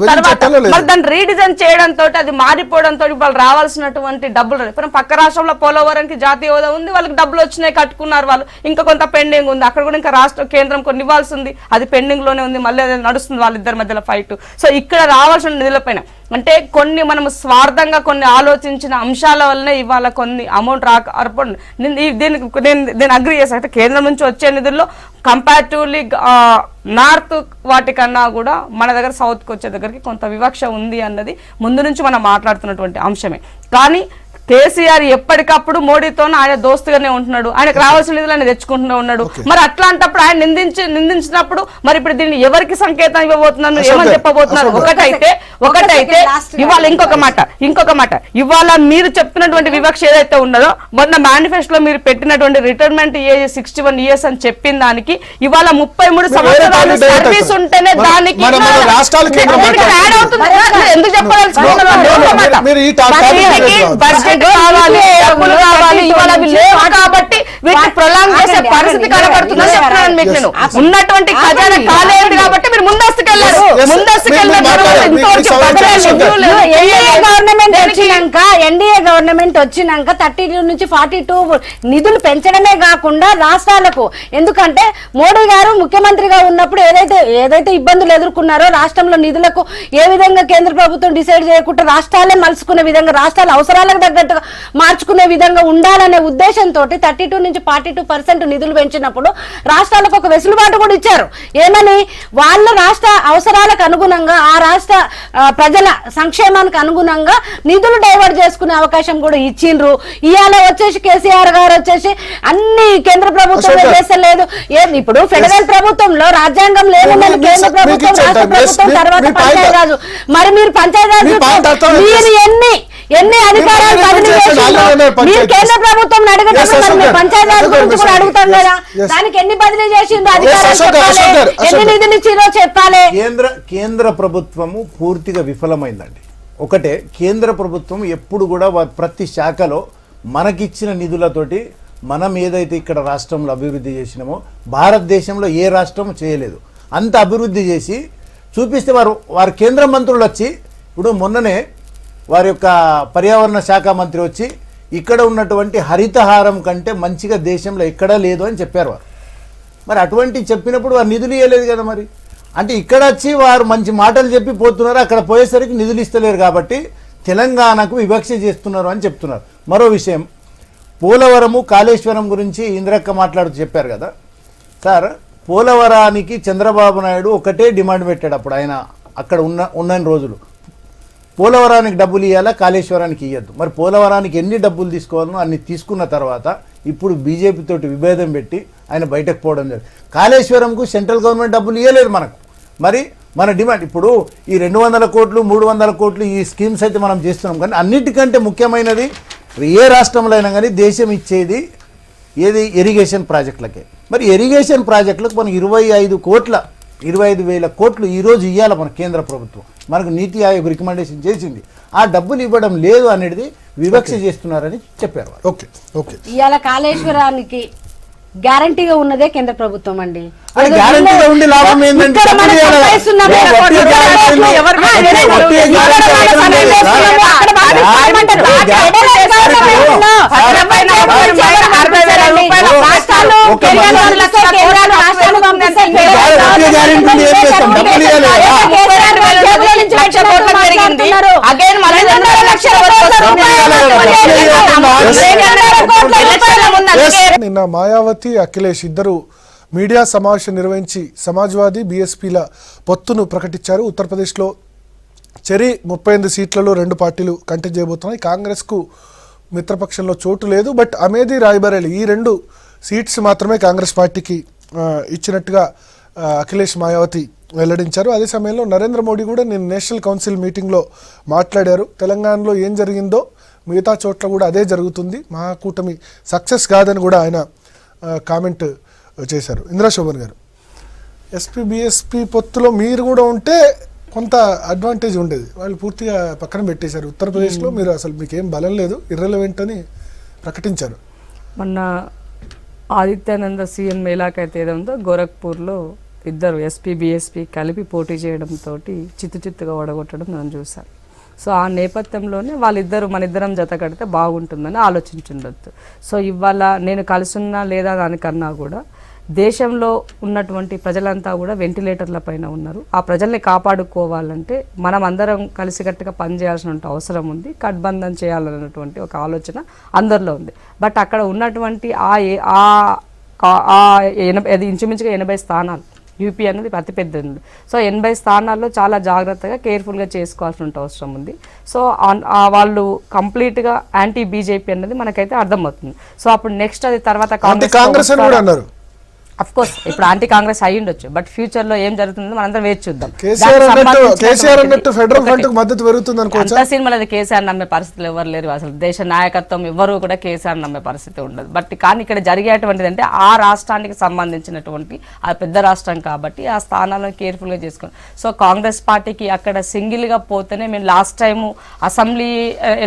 తర్వాత మరి దాన్ని రీడిజైన్ చేయడంతో అది మారిపోవడంతో వాళ్ళు రావాల్సినటువంటి డబ్బులు ఇప్పుడు పక్క రాష్ట్రంలో పోలవరంకి జాతీయ హోదా ఉంది, వాళ్ళకి డబ్బులు వచ్చినాయి, కట్టుకున్నారు వాళ్ళు. ఇంకా కొంత పెండింగ్ ఉంది, అక్కడ కూడా ఇంకా రాష్ట్ర కేంద్రం కొన్ని ఇవ్వాల్సి ఉంది, అది పెండింగ్ లోనే ఉంది, మళ్ళీ నడుస్తుంది వాళ్ళిద్దరి మధ్యలో ఫైట్. సో ఇక్కడ రావాల్సిన నిధులపైన అంటే కొన్ని మనం స్వార్థంగా కొన్ని ఆలోచించిన అంశాల వల్లనే ఇవాళ కొన్ని అమౌంట్ దీన్ని అగ్రి చేశాను. అంటే కేంద్రం నుంచి వచ్చే నిధుల్లో కంపారిటివ్లీ నార్త్ వాటికన్నా కూడా మన దగ్గర సౌత్కి వచ్చే దగ్గరికి కొంత వివక్ష ఉంది అన్నది ముందు నుంచి మనం మాట్లాడుతున్నటువంటి అంశమే. కానీ కేసీఆర్ ఎప్పటికప్పుడు మోడీతో ఆయన దోస్తుగానే ఉంటున్నాడు, ఆయనకు రావాల్సిన నిధులు తెచ్చుకుంటూనే ఉన్నాడు. మరి అట్లాంటప్పుడు ఆయన నిందించినప్పుడు మరి ఇప్పుడు దీన్ని ఎవరికి సంకేతం ఇవ్వబోతున్నారు, ఏమని చెప్పబోతున్నారు? ఒకటైతే ఇవాళ ఇంకొక మాట ఇవాళ మీరు చెప్తున్నటువంటి వివక్ష ఏదైతే ఉన్నదో మొన్న మేనిఫెస్టోలో మీరు పెట్టినటువంటి రిటైర్మెంట్ ఏజ్ 61 years అని చెప్పిన దానికి ఇవాళ 33 సంవత్సరాలు సర్వీస్ ఉంటేనే దానికి ఎందుకు చెప్పాలి? కాబట్టి వీటిని ప్రొలాంగ్ చేసే పరిస్థితి కనబడుతుందని చెప్తున్నాను మీకు. నేను ఉన్నటువంటి ఖజానా కాలేదు కాబట్టి మీరు ముందస్తుకెళ్ళారు. ఎన్డీఏ గవర్నమెంట్ వచ్చినాక 32 నుంచి 42 నిధులు పెంచడమే కాకుండా రాష్ట్రాలకు, ఎందుకంటే మోడీ గారు ముఖ్యమంత్రిగా ఉన్నప్పుడు ఏదైతే ఇబ్బందులు ఎదుర్కొన్నారో రాష్ట్రంలో నిధులకు ఏ విధంగా కేంద్ర ప్రభుత్వం డిసైడ్ చేయకుండా రాష్ట్రాలే మలుచుకునే విధంగా రాష్ట్రాల అవసరాలకు తగ్గట్టుగా మార్చుకునే విధంగా ఉండాలనే ఉద్దేశంతో 32 నుంచి 42% నిధులు పెంచినప్పుడు రాష్ట్రాలకు ఒక వెసులుబాటు కూడా ఇచ్చారు. ఏమని? వాళ్ళ రాష్ట్ర అవసరాలకు అనుగుణంగా ఆ రాష్ట్ర ప్రజల సంక్షేమానికి అనుగుణంగా నిధులు డైవర్ట్ చేసుకునే అవకాశం కూడా ఇచ్చిండ్రు. ఇవాళ వచ్చేసి కేసీఆర్ గారు వచ్చేసి అన్ని కేంద్ర ప్రభుత్వం చేస్తలేదు. ఇప్పుడు ఫెడరల్ ప్రభుత్వంలో రాజ్యాంగం లేదని కేంద్ర ప్రభుత్వం రాష్ట్ర ప్రభుత్వం తర్వాత పంచాయతీరాజు. మరి మీరు పంచాయతీరాజు మీరు ఎన్ని అధికారాలు బదిలీ చేసిండ్రు? మీరు కేంద్ర ప్రభుత్వం అడగటప్పుడు మరి మీరు పంచాయతీరాజ్ గురించి కూడా అడుగుతాం కదా, దానికి ఎన్ని బదిలీ చేసిండ్రు అధికారాలు చెప్పాలి, ఎన్ని నిధులు ఇచ్చిరో చెప్పాలి. కేంద్ర ప్రభుత్వము పూర్తిగా విఫలమైందండి. ఒకటే, కేంద్ర ప్రభుత్వం ఎప్పుడు కూడా ప్రతి శాఖలో మనకిచ్చిన నిధులతోటి మనం ఏదైతే ఇక్కడ రాష్ట్రంలో అభివృద్ధి చేసినామో భారతదేశంలో ఏ రాష్ట్రం చేయలేదు. అంత అభివృద్ధి చేసి చూపిస్తే వారు కేంద్ర మంత్రులు వచ్చి, ఇప్పుడు మొన్ననే వారి యొక్క పర్యావరణ శాఖ మంత్రి వచ్చి ఇక్కడ ఉన్నటువంటి హరితహారం కంటే మంచిగా దేశంలో ఎక్కడా లేదు అని చెప్పారు వారు. మరి అటువంటి చెప్పినప్పుడు వారు నిధులు ఇవ్వలేదు కదా. మరి అంటే ఇక్కడ వచ్చి వారు మంచి మాటలు చెప్పి పోతున్నారు, అక్కడ పోయేసరికి నిధులు ఇస్తలేరు కాబట్టి తెలంగాణకు వివక్ష చేస్తున్నారు అని చెప్తున్నారు. మరో విషయం, పోలవరము కాళేశ్వరం గురించి ఇంద్రక్క మాట్లాడుతూ చెప్పారు కదా సార్. పోలవరానికి చంద్రబాబు నాయుడు ఒకటే డిమాండ్ పెట్టాడు అప్పుడు, ఆయన అక్కడ ఉన్న రోజులు, పోలవరానికి డబ్బులు ఇవ్వాలా, కాళేశ్వరానికి ఇవ్వద్దు. మరి పోలవరానికి ఎన్ని డబ్బులు తీసుకోవాలనో అన్ని తీసుకున్న తర్వాత ఇప్పుడు బీజేపీ తోటి విభేదం పెట్టి ఆయన బయటకు పోవడం జరిగింది. కాళేశ్వరంకు సెంట్రల్ గవర్నమెంట్ డబ్బులు ఇవ్వలేదు మనకు. మరి మన డిమాండ్ ఇప్పుడు ఈ 200 కోట్లు 300 కోట్లు ఈ స్కీమ్స్ అయితే మనం చేస్తున్నాం, కానీ అన్నిటికంటే ముఖ్యమైనది ఏ రాష్ట్రంలో అయినా కానీ దేశం ఇచ్చేది ఏది ఇరిగేషన్ ప్రాజెక్టులకే. మరి ఇరిగేషన్ ప్రాజెక్టులకు మనకు 25,000 కోట్లు ఈరోజు ఇవ్వాలి మన కేంద్ర ప్రభుత్వం. మనకు నీతి ఆయోగ్ రికమెండేషన్ చేసింది, ఆ డబ్బులు ఇవ్వడం లేదు అనేది వివక్ష చేస్తున్నారని చెప్పారు. ఓకే ఓకే, ఇవాళ కాళేశ్వరానికి గ్యారంటీగా ఉన్నదే కేంద్ర ప్రభుత్వం అండి. గ్యారంటీగా ఉండి లాభం ఏంటంటే నిన్న మాయావతి అఖిలేష్ ఇద్దరు మీడియా సమావేశం నిర్వహించి సమాజ్వాదీ బీఎస్పీల పొత్తును ప్రకటించారు. ఉత్తరప్రదేశ్లో చెరి 38 సీట్లలో 2 పార్టీలు కంటెస్ట్ చేయబోతున్నాయి. కాంగ్రెస్కు మిత్రపక్షంలో చోటు లేదు, బట్ అమేధీ రాయ్బరేలీ ఈ 2 సీట్స్ మాత్రమే కాంగ్రెస్ పార్టీకి ఇచ్చినట్టుగా అఖిలేష్ మాయావతి వెల్లడించారు. అదే సమయంలో నరేంద్ర మోడీ కూడా నేను నేషనల్ కౌన్సిల్ మీటింగ్లో మాట్లాడారు. తెలంగాణలో ఏం జరిగిందో మిగతా చోట్ల కూడా అదే జరుగుతుంది, మహాకూటమి సక్సెస్ కాదని కూడా ఆయన కామెంట్ చేశారు. ఇందిరా శోభన్ గారు, ఎస్పీ బీఎస్పీ పొత్తులో మీరు కూడా ఉంటే కొంత అడ్వాంటేజ్ ఉండేది, వాళ్ళు పూర్తిగా పక్కన పెట్టేశారు. ఉత్తరప్రదేశ్లో మీరు అసలు మీకేం బలం లేదు, ఇర్రెలవెంట్ అని ప్రకటించారు. మొన్న ఆదిత్యానంద సీఎం మేళాకైతే ఏదో గోరఖ్పూర్లో ఇద్దరు ఎస్పీ బీఎస్పీ కలిపి పోటీ చేయడంతో చిత్తుగా ఓడగొట్టడం మనం చూసాం. సో ఆ నేపథ్యంలోనే వాళ్ళిద్దరు మన ఇద్దరం జత కడితే బాగుంటుందని ఆలోచించుండొచ్చు. సో ఇవాళ నేను కలిసున్నా లేదా దానికన్నా కూడా దేశంలో ఉన్నటువంటి ప్రజలంతా కూడా వెంటిలేటర్ల పైన ఉన్నారు. ఆ ప్రజల్ని కాపాడుకోవాలంటే మనం అందరం కలిసికట్టుగా పనిచేయాల్సిన అవసరం ఉంది, కట్బంధం చేయాలన్నటువంటి ఒక ఆలోచన అందరిలో ఉంది. బట్ అక్కడ ఉన్నటువంటి అది ఇంచుమించుగా 80 స్థానాలు, యూపీ అనేది అతిపెద్దది. సో 80 స్థానాల్లో చాలా జాగ్రత్తగా కేర్ఫుల్గా చేసుకోవాల్సిన అవసరం ఉంది. సో వాళ్ళు కంప్లీట్గా యాంటీ బీజేపీ అన్నది మనకైతే అర్థమవుతుంది. సో అప్పుడు నెక్స్ట్ అది తర్వాత కాంగ్రెస్ అని కూడా అన్నారు. అఫ్ కోర్స్ ఇప్పుడు యాంటీ కాంగ్రెస్ అయ్యి ఉండొచ్చు, బట్ ఫ్యూచర్ లో ఏం జరుగుతుందో మనందరం వేచి చూద్దాం. అంత సినిమాలో కేసీఆర్ నమ్మే పరిస్థితులు ఎవరు లేరు, అసలు దేశ నాయకత్వం ఎవరు కూడా కేసీఆర్ నమ్మే పరిస్థితి ఉండదు. బట్ కానీ ఇక్కడ జరిగేటువంటిది అంటే ఆ రాష్ట్రానికి సంబంధించినటువంటి ఆ పెద్ద రాష్ట్రం కాబట్టి ఆ స్థానాలను కేర్ఫుల్ గా చేసుకోండి. సో కాంగ్రెస్ పార్టీకి అక్కడ సింగిల్ గా పోతేనే, మేము లాస్ట్ టైం అసెంబ్లీ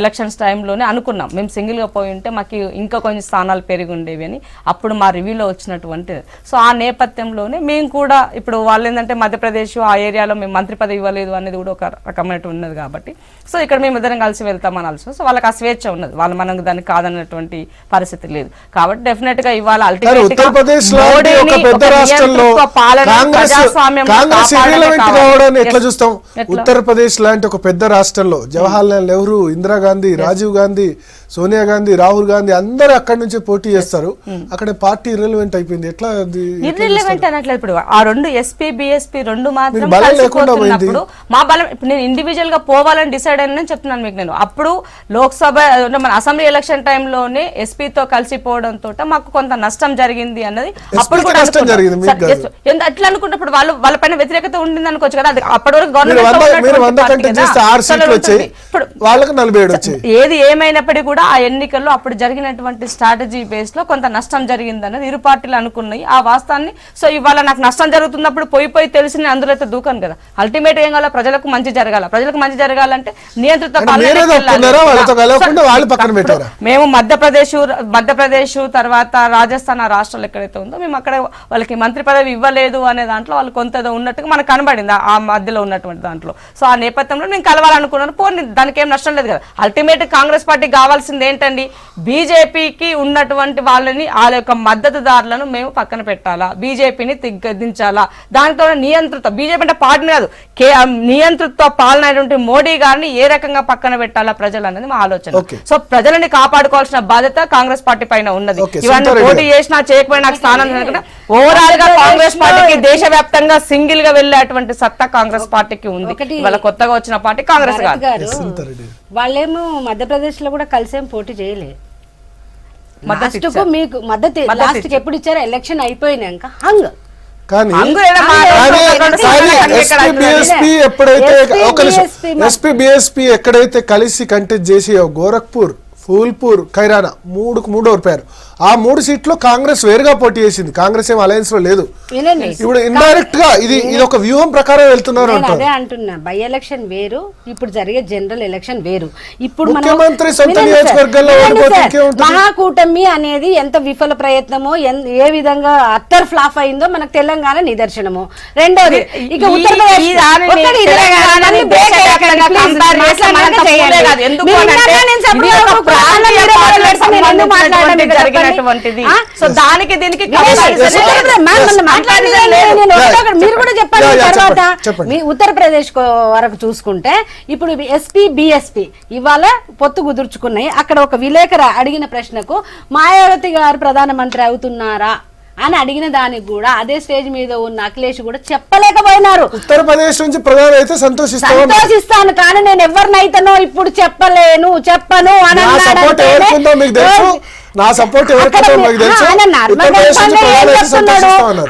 ఎలక్షన్స్ టైంలోనే అనుకున్నాం, మేము సింగిల్ గా పోయి ఉంటే మాకు ఇంకా కొన్ని స్థానాలు పెరిగి ఉండేవి అని అప్పుడు మా రివ్యూలో వచ్చినటువంటి. సో ఆ నేపథ్యంలోనే మేము కూడా ఇప్పుడు వాళ్ళు ఏంటంటే మధ్యప్రదేశ్ ఆ ఏరియాలో మేము మంత్రి పదవి ఇవ్వలేదు అనేది కూడా ఒక రకమైన ఉన్నది కాబట్టి సో ఇక్కడ మేము ఇద్దరం కలిసి వెళ్తామని ఆలోచన. సో వాళ్ళకి ఆ స్వేచ్ఛ ఉన్నది, వాళ్ళు మనకు దానికి కాదన్నటువంటి పరిస్థితి లేదు. కాబట్టి డెఫినెట్ గా ఇవాళ ఉత్తరప్రదేశ్ లాంటి ఒక పెద్ద రాష్ట్రంలో జవహర్లాల్ నెహ్రూ, ఇందిరాగాంధీ, రాజీవ్ గాంధీ సోనియా గాంధీ, రాహుల్ గాంధీ అందరూ అక్కడి నుంచే పోటీ చేస్తారు. అక్కడ పార్టీ ఇర్రెలవెంట్ అయిపోయింది. ఎట్లా అది ఇర్రిలెవెంట్ అనట్లేదు. ఇప్పుడు ఆ రెండు ఎస్పీ బిఎస్పీ రెండు మాత్రం మీరు బలం లేకుండా కలిసిపోతున్నప్పుడు మా బలం ఇప్పుడు నేను ఇండివిజువల్ గా పోవాలని డిసైడ్ అయినా చెప్తున్నాను మీకు. నేను అప్పుడు లోక్సభ మన అసెంబ్లీ ఎలక్షన్ టైంలోనే ఎస్పీతో కలిసిపోవడంతో మాకు కొంత నష్టం జరిగింది అన్నది అప్పుడు కూడా నష్టం జరిగింది మీకు కాదు. అట్లా అనుకున్నప్పుడు వాళ్ళపైన వ్యతిరేకత ఉండింది అనుకోవచ్చు కదా. అది అప్పటి వరకు మీరు 100 కంటే చేస్తే 6 సీట్లు వచ్చాయి, వాళ్ళకి 47 వచ్చాయి. ఏది ఏమైనప్పటికీ కూడా ఆ ఎన్నికల్లో అప్పుడు జరిగినటువంటి స్ట్రాటజీ బేస్ లో కొంత నష్టం జరిగింది అన్నది ఇరు పార్టీలు అనుకున్నాయి ఆ వాస్తవాన్ని. సో ఇవాళ నాకు నష్టం జరుగుతున్నప్పుడు పోయి తెలిసి నేను అందులో అయితే దూకాను కదా. అల్టిమేట్ ఏం కావాలి, ప్రజలకు మంచి జరగాల. ప్రజలకు మంచి జరగాలంటే నియంత్రిత మేము మధ్యప్రదేశ్ తర్వాత రాజస్థాన్ ఆ రాష్ట్రాలు ఎక్కడైతే ఉందో మేము అక్కడ వాళ్ళకి మంత్రి పదవి ఇవ్వలేదు అనే దాంట్లో వాళ్ళు కొంత ఉన్నట్టుగా మనకు కనబడింది ఆ మధ్యలో ఉన్నటువంటి దాంట్లో. సో ఆ నేపథ్యంలో నేను కలవాలనుకున్నాను. పోనీ దానికి ఏం నష్టం లేదు కదా. అల్టిమేట్ కాంగ్రెస్ పార్టీ కావాల్సింది ఏంటండి, బీజేపీకి ఉన్నటువంటి వాళ్ళని వాళ్ళ యొక్క మద్దతుదారులను మేము పక్కన పెట్టాలా, బీజేపీని దించాలా. దానితో నియంత్రిత బీజేపీ అంటే పార్టీని కాదు, నియంత్రిత పాలన అయినటువంటి మోడీ గారిని ఏ రకంగా పక్కన పెట్టాలా ప్రజలు అనేది మా ఆలోచన. సో ప్రజలని కాపాడుకోవాల్సిన బాధ్యత కాంగ్రెస్ పార్టీ పైన ఉన్నది. ఇవన్నీ పోటీ చేసినా చేయకపోయినా నాకు స్థానం ఓవరాల్ గా కాంగ్రెస్ పార్టీకి దేశవ్యాప్తంగా సింగిల్ గా వెళ్ళేటువంటి సత్తా కాంగ్రెస్ పార్టీకి ఉంది. వాళ్ళ కొత్తగా వచ్చిన పార్టీ కాంగ్రెస్ కాదు. వాళ్ళేమో మధ్యప్రదేశ్ లో కూడా కలిసేం పోటీ చేయలేదు. మీకు మద్దతు లాస్ట్ ఎప్పుడు ఇచ్చారో ఎలక్షన్ అయిపోయినాక హంగ్. కానీ ఎస్పీ బిఎస్పీ ఎక్కడైతే కలిసి కంటెస్ట్ చేసి గోరఖ్పూర్, ఫూల్పూర్, ఖైరానా 3 ఓడిపోయారు. ఆ 3 సీట్లు కాంగ్రెస్ వేరుగా పోటీ చేసింది. కాంగ్రెస్ ఏం అలయన్స్ లో లేదు. ఇప్పుడు ఇండైరెక్ట్ గా ఇది ఒక వ్యూహం ప్రకారం వెళ్తున్నారు. అదే అంటున్నా, బై ఎలక్షన్ వేరు, ఇప్పుడు జరిగే జనరల్ ఎలక్షన్ వేరు. ఇప్పుడు ముఖ్యమంత్రి సొంత నియోజకవర్గంలో మహాకూటమి అనేది ఎంత విఫల ప్రయత్నమో, ఏ విధంగా అత్తర్ ఫ్లాప్ అయిందో మనకు తెలంగాణ నిదర్శనము. రెండోది ఇక ఉత్తరప్రదేశ్ సో దానికి దీనికి మీరు కూడా చెప్పండి. తర్వాత మీ ఉత్తరప్రదేశ్ వరకు చూసుకుంటే ఇప్పుడు ఎస్పీ బిఎస్పీ ఇవాళ పొత్తు కుదుర్చుకున్నాయి. అక్కడ ఒక విలేకరు అడిగిన ప్రశ్నకు మాయావతి గారు ప్రధానమంత్రి అవుతున్నారా అని అడిగిన దానికి కూడా అదే స్టేజ్ మీద ఉన్న అఖిలేష్ కూడా చెప్పలేకపోయినారు. ఉత్తరప్రదేశ్ నుంచి ప్రధాని అయితే సంతోషిస్తాను కానీ నేను ఎవరినైతేనో ఇప్పుడు చెప్పను అని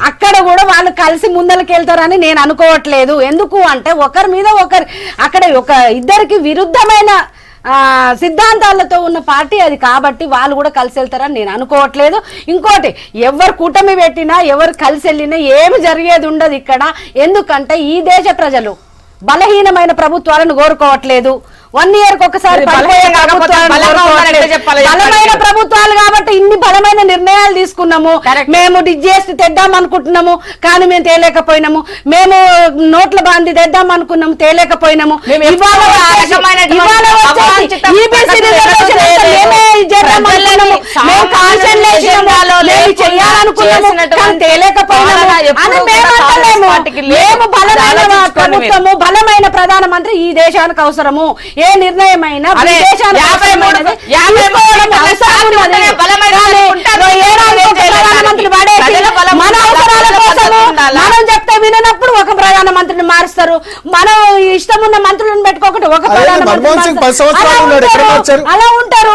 అక్కడ కూడా వాళ్ళు కలిసి ముందరికి వెళ్తారని నేను అనుకోవట్లేదు. ఎందుకు అంటే ఒకరి మీద ఒకరు అక్కడ ఒక ఇద్దరికి విరుద్ధమైన సిద్ధాంతాలతో ఉన్న పార్టీ అది, కాబట్టి వాళ్ళు కూడా కలిసి వెళ్తారని నేను అనుకోవట్లేదు. ఇంకోటి, ఎవరు కూటమి పెట్టినా ఎవరు కలిసి వెళ్ళినా ఏమి జరిగేది ఉండదు ఇక్కడ. ఎందుకంటే ఈ దేశ ప్రజలు బలహీనమైన ప్రభుత్వాలను కోరుకోవట్లేదు. 1 year ఒకసారి బలమైన ప్రభుత్వాలు కాబట్టి ఇన్ని బలమైన నిర్ణయాలు తీసుకున్నాము. మేము డిజిఎస్టీ తెద్దాం అనుకుంటున్నాము కానీ మేము తేలేకపోయినాము. మేము నోట్ల బందీ తెద్దాం అనుకున్నాము, తేలేకపోయినాము. బలమైన ప్రధానమంత్రి ఈ దేశానికి అవసరము. ఏ నిర్ణయమైనా మనం చెప్తే వినప్పుడు ఒక ప్రధానమంత్రిని మారుస్తారు. మనం ఇష్టం ఉన్న మంత్రులను పెట్టుకోకుండా ఒక అలా ఉంటారు.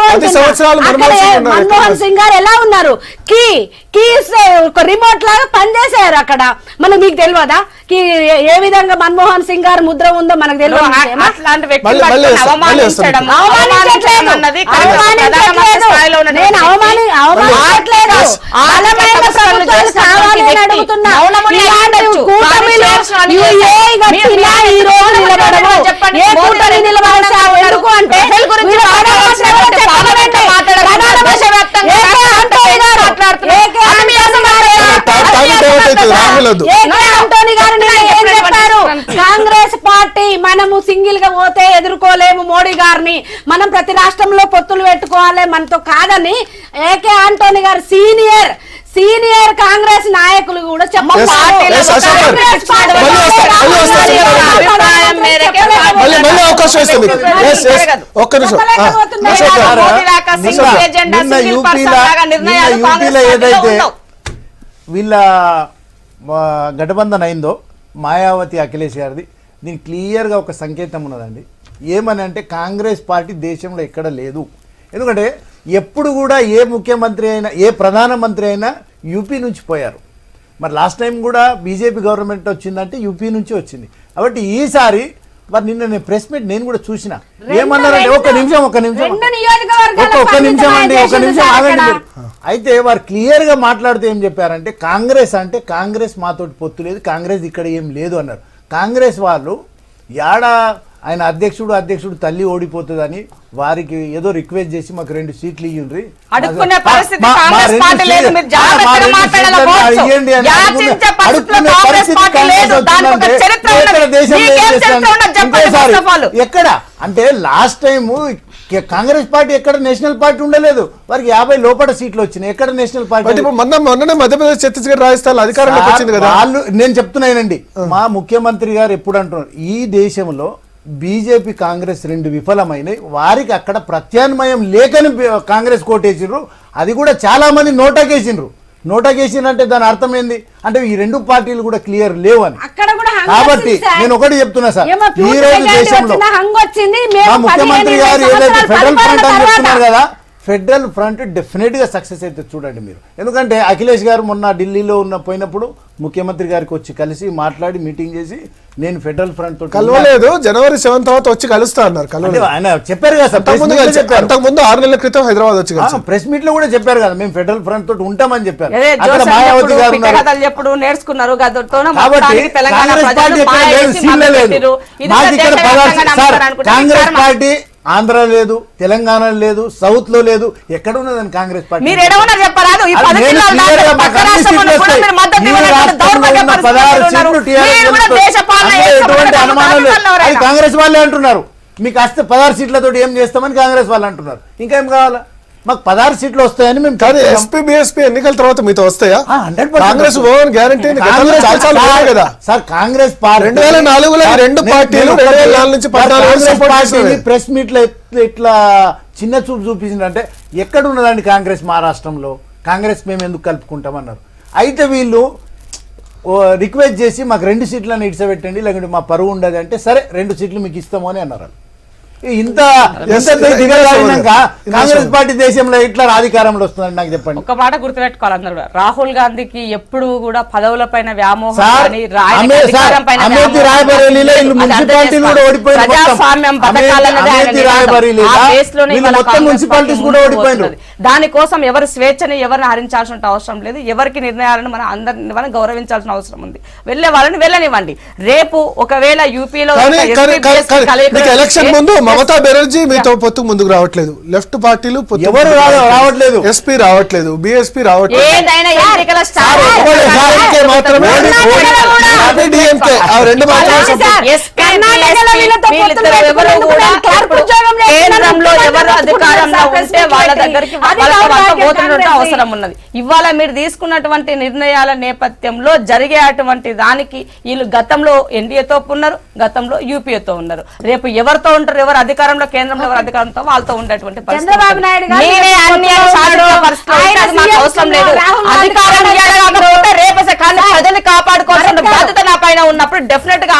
మన్మోహన్ సింగ్ గారు ఎలా ఉన్నారు, రిమోట్ లాగా పనిచేశారు అక్కడ. మనం మీకు తెలియదా ఏ విధంగా మన్మోహన్ సింగ్ గారు ముద్ర ఉందో మనకు తెలియదు. కాంగ్రెస్ పార్టీ మనము సింగిల్ గా పోతే ఎదుర్కోలేము మోడీ గారిని, మనం ప్రతి రాష్ట్రంలో పొత్తులు పెట్టుకోవాలి మనతో కాదని ఏకే ఆంటోనీ గారు సీనియర్ కాంగ్రెస్ నాయకులు కూడా చెప్పారు. అభిప్రాయం మేరకే మళ్ళీ అవకాశం ఇస్తుంది. Yes, yes. ఒక్క నిమిషం. అశోక్ గారు. నిన్న యూపీలో ఏదైతే వీళ్ళ గఠబంధన్ అయిందో మాయావతి అఖిలేష్ గారిది, దీనికి క్లియర్గా ఒక సంకేతం ఉన్నదండి. ఏమని అంటే కాంగ్రెస్ పార్టీ దేశంలో ఎక్కడ లేదు. ఎందుకంటే ఎప్పుడు కూడా ఏ ముఖ్యమంత్రి అయినా ఏ ప్రధానమంత్రి అయినా యూపీ నుంచి పోయారు. మరి లాస్ట్ టైం కూడా బీజేపీ గవర్నమెంట్ వచ్చిందంటే యూపీ నుంచి వచ్చింది. కాబట్టి ఈసారి మరి నిన్న నేను ప్రెస్ మీట్ నేను కూడా చూసిన ఏమన్నారంటే ఒక్క నిమిషం ఆగండి మీరు. అయితే వారు క్లియర్గా మాట్లాడుతూ ఏం చెప్పారంటే కాంగ్రెస్ మాతోటి పొత్తు లేదు, కాంగ్రెస్ ఇక్కడ ఏం లేదు అన్నారు. కాంగ్రెస్ వాళ్ళు ఆయన అధ్యక్షుడు తల్లి ఓడిపోతుందని వారికి ఏదో రిక్వెస్ట్ చేసి మాకు 2 సీట్లు ఇవ్వండి అడుక్కునే పరిస్థితి కాంగ్రెస్ పార్టీ లేదు. మీరు జాగ్రత్తగా మాట్లాడాలి. యాచించే పరిస్థితిలో కాంగ్రెస్ పార్టీ లేదు. దానికి ఒక చరిత్ర ఉన్నది. మీకేం చరిత్ర ఉన్నది చెప్పండి ఫస్ట్ ఆఫ్ ఆల్. ఎక్కడ అంటే లాస్ట్ టైం కాంగ్రెస్ పార్టీ ఎక్కడ నేషనల్ పార్టీ ఉండలేదు, వారికి 50 లోపల సీట్లు వచ్చినాయి. ఎక్కడ నేషనల్ పార్టీ? మొన్ననే మధ్యప్రదేశ్, ఛత్తీస్గఢ్, రాజస్థాన్ అధికారంలోకి వచ్చింది కదా. వాళ్ళు నేను చెప్తున్నానండి, మా ముఖ్యమంత్రి గారు ఎప్పుడు అంటున్నారు ఈ దేశంలో బీజేపీ కాంగ్రెస్ 2 విఫలమైనాయి, వారికి అక్కడ ప్రత్యామ్నాయం లేకని కాంగ్రెస్ కోటేసిండ్రు. అది కూడా చాలా మంది నోటాకేసిండ్రు అంటే దాని అర్థం ఏంది అంటే ఈ 2 పార్టీలు కూడా క్లియర్ లేవు అని. కాబట్టి నేను ఒకటి చెప్తున్నా సార్, ఈ రోజు దేశంలో మా ముఖ్యమంత్రి గారు ఏదైతే ఫెడరల్ ఫ్రంట్ అని చెప్తున్నారు కదా, ఫెడరల్ ఫ్రంట్ డెఫినెట్ గా సక్సెస్ అయితే చూడండి మీరు. ఎందుకంటే అఖిలేష్ గారు మొన్న ఢిల్లీలో పోయినప్పుడు ముఖ్యమంత్రి గారికి వచ్చి కలిసి మాట్లాడి మీటింగ్ చేసి నేను ఫెడరల్ ఫ్రంట్ తోటి కలవలేదు, జనవరి 7 తర్వాత వచ్చి కలుస్తా అన్నారు. ఆయన చెప్పారు కదా సార్, అంతకుముందు 6 నెలల క్రితం హైదరాబాద్ వచ్చి ప్రెస్ మీట్ లో కూడా చెప్పారు కదా మేము ఫెడరల్ ఫ్రంట్ తోటి ఉంటామని చెప్పారు. అక్కడ మాయావతి గారు నేర్చుకున్నారు. కాబట్టి కాంగ్రెస్ పార్టీ ఆంధ్ర లేదు, తెలంగాణ లేదు, సౌత్ లో లేదు, ఎక్కడ ఉన్నదని కాంగ్రెస్ పార్టీ. మీరు ఎడవనా చెప్పరాదు. ఈ 10 ఎటువంటి అనుమానం లేదు. అది కాంగ్రెస్ వాళ్ళే అంటున్నారు. మీకు వస్తే 16 సీట్లతో ఏం చేస్తామని కాంగ్రెస్ వాళ్ళు అంటున్నారు. ఇంకా ఏం కావాలా? మాకు 16 సీట్లు వస్తాయని మేము కాదు. ఎస్పీ బీఎస్పీ ఎన్నికల తర్వాత మీతో వస్తాయా? 100% కాంగ్రెస్ గ్యారంటీ కదా సార్. కాంగ్రెస్ పార్టీ 2004లో 2 పార్టీలు 2004 నుంచి 14 ప్రెస్ మీట్ లో ఇట్లా చిన్న చూపు చూపించిందంటే ఎక్కడ ఉన్నదండి కాంగ్రెస్? మహారాష్ట్రంలో కాంగ్రెస్ మేము ఎందుకు కలుపుకుంటామన్నారు. అయితే వీళ్ళు రిక్వెస్ట్ చేసి మాకు 2 సీట్లను ఇడిసబెట్టండి, లేకుంటే మా పరువు ఉండదు అంటే సరే 2 సీట్లు మీకు ఇస్తాము అని అన్నారు. ఇంత కాంగ్రెస్ పార్టీ దేశంలో ఎట్లా అధికారంలో వస్తుందని నాకు చెప్పండి. ఒక మాట గుర్తుపెట్టుకోవాలి అందరూ కూడా, రాహుల్ గాంధీకి ఎప్పుడు కూడా పదవుల పైన వ్యామోహం, దానికోసం ఎవరు స్వేచ్ఛని ఎవరిని హరించాల్సిన అవసరం లేదు. ఎవరికి నిర్ణయాలను మనం గౌరవించాల్సిన అవసరం ఉంది. వెళ్లే వాళ్ళని వెళ్ళనివ్వండి. రేపు ఒకవేళ యూపీలో ఎలక్షన్ ముందు మమతా బెనర్జీ మీతో పొత్తు ముందుకు రావట్లేదు, లెఫ్ట్ పార్టీలు ఎవరు రావట్లేదు, ఎస్పీ రావట్లేదు, బీఎస్పీ రావట్లేదు, ఏదైనా ఎన్నికల మాత్రమే కేంద్రంలో ఎవరు అధికారంలో ఉంటే వాళ్ళ దగ్గరికి అవసరం ఉన్నది. ఇవాళ మీరు తీసుకున్నటువంటి నిర్ణయాల నేపథ్యంలో జరిగే అటువంటి దానికి వీళ్ళు గతంలో ఎన్డీఏతో ఉన్నారు, గతంలో యూపీఏతో ఉన్నారు. రేపు ఎవరితో ఉంటారు, ఎవరు అధికారంలో కేంద్రంలో ఎవరు అధికారంతో వాళ్ళతో ఉండేటువంటి చంద్రబాబు నాయుడు అవసరం లేదు. అధికారం రేపు ప్రజల్ని కాపాడుకోవాల్సిన బాధ్యత నా పైన ఉన్నప్పుడు డెఫినెట్ గా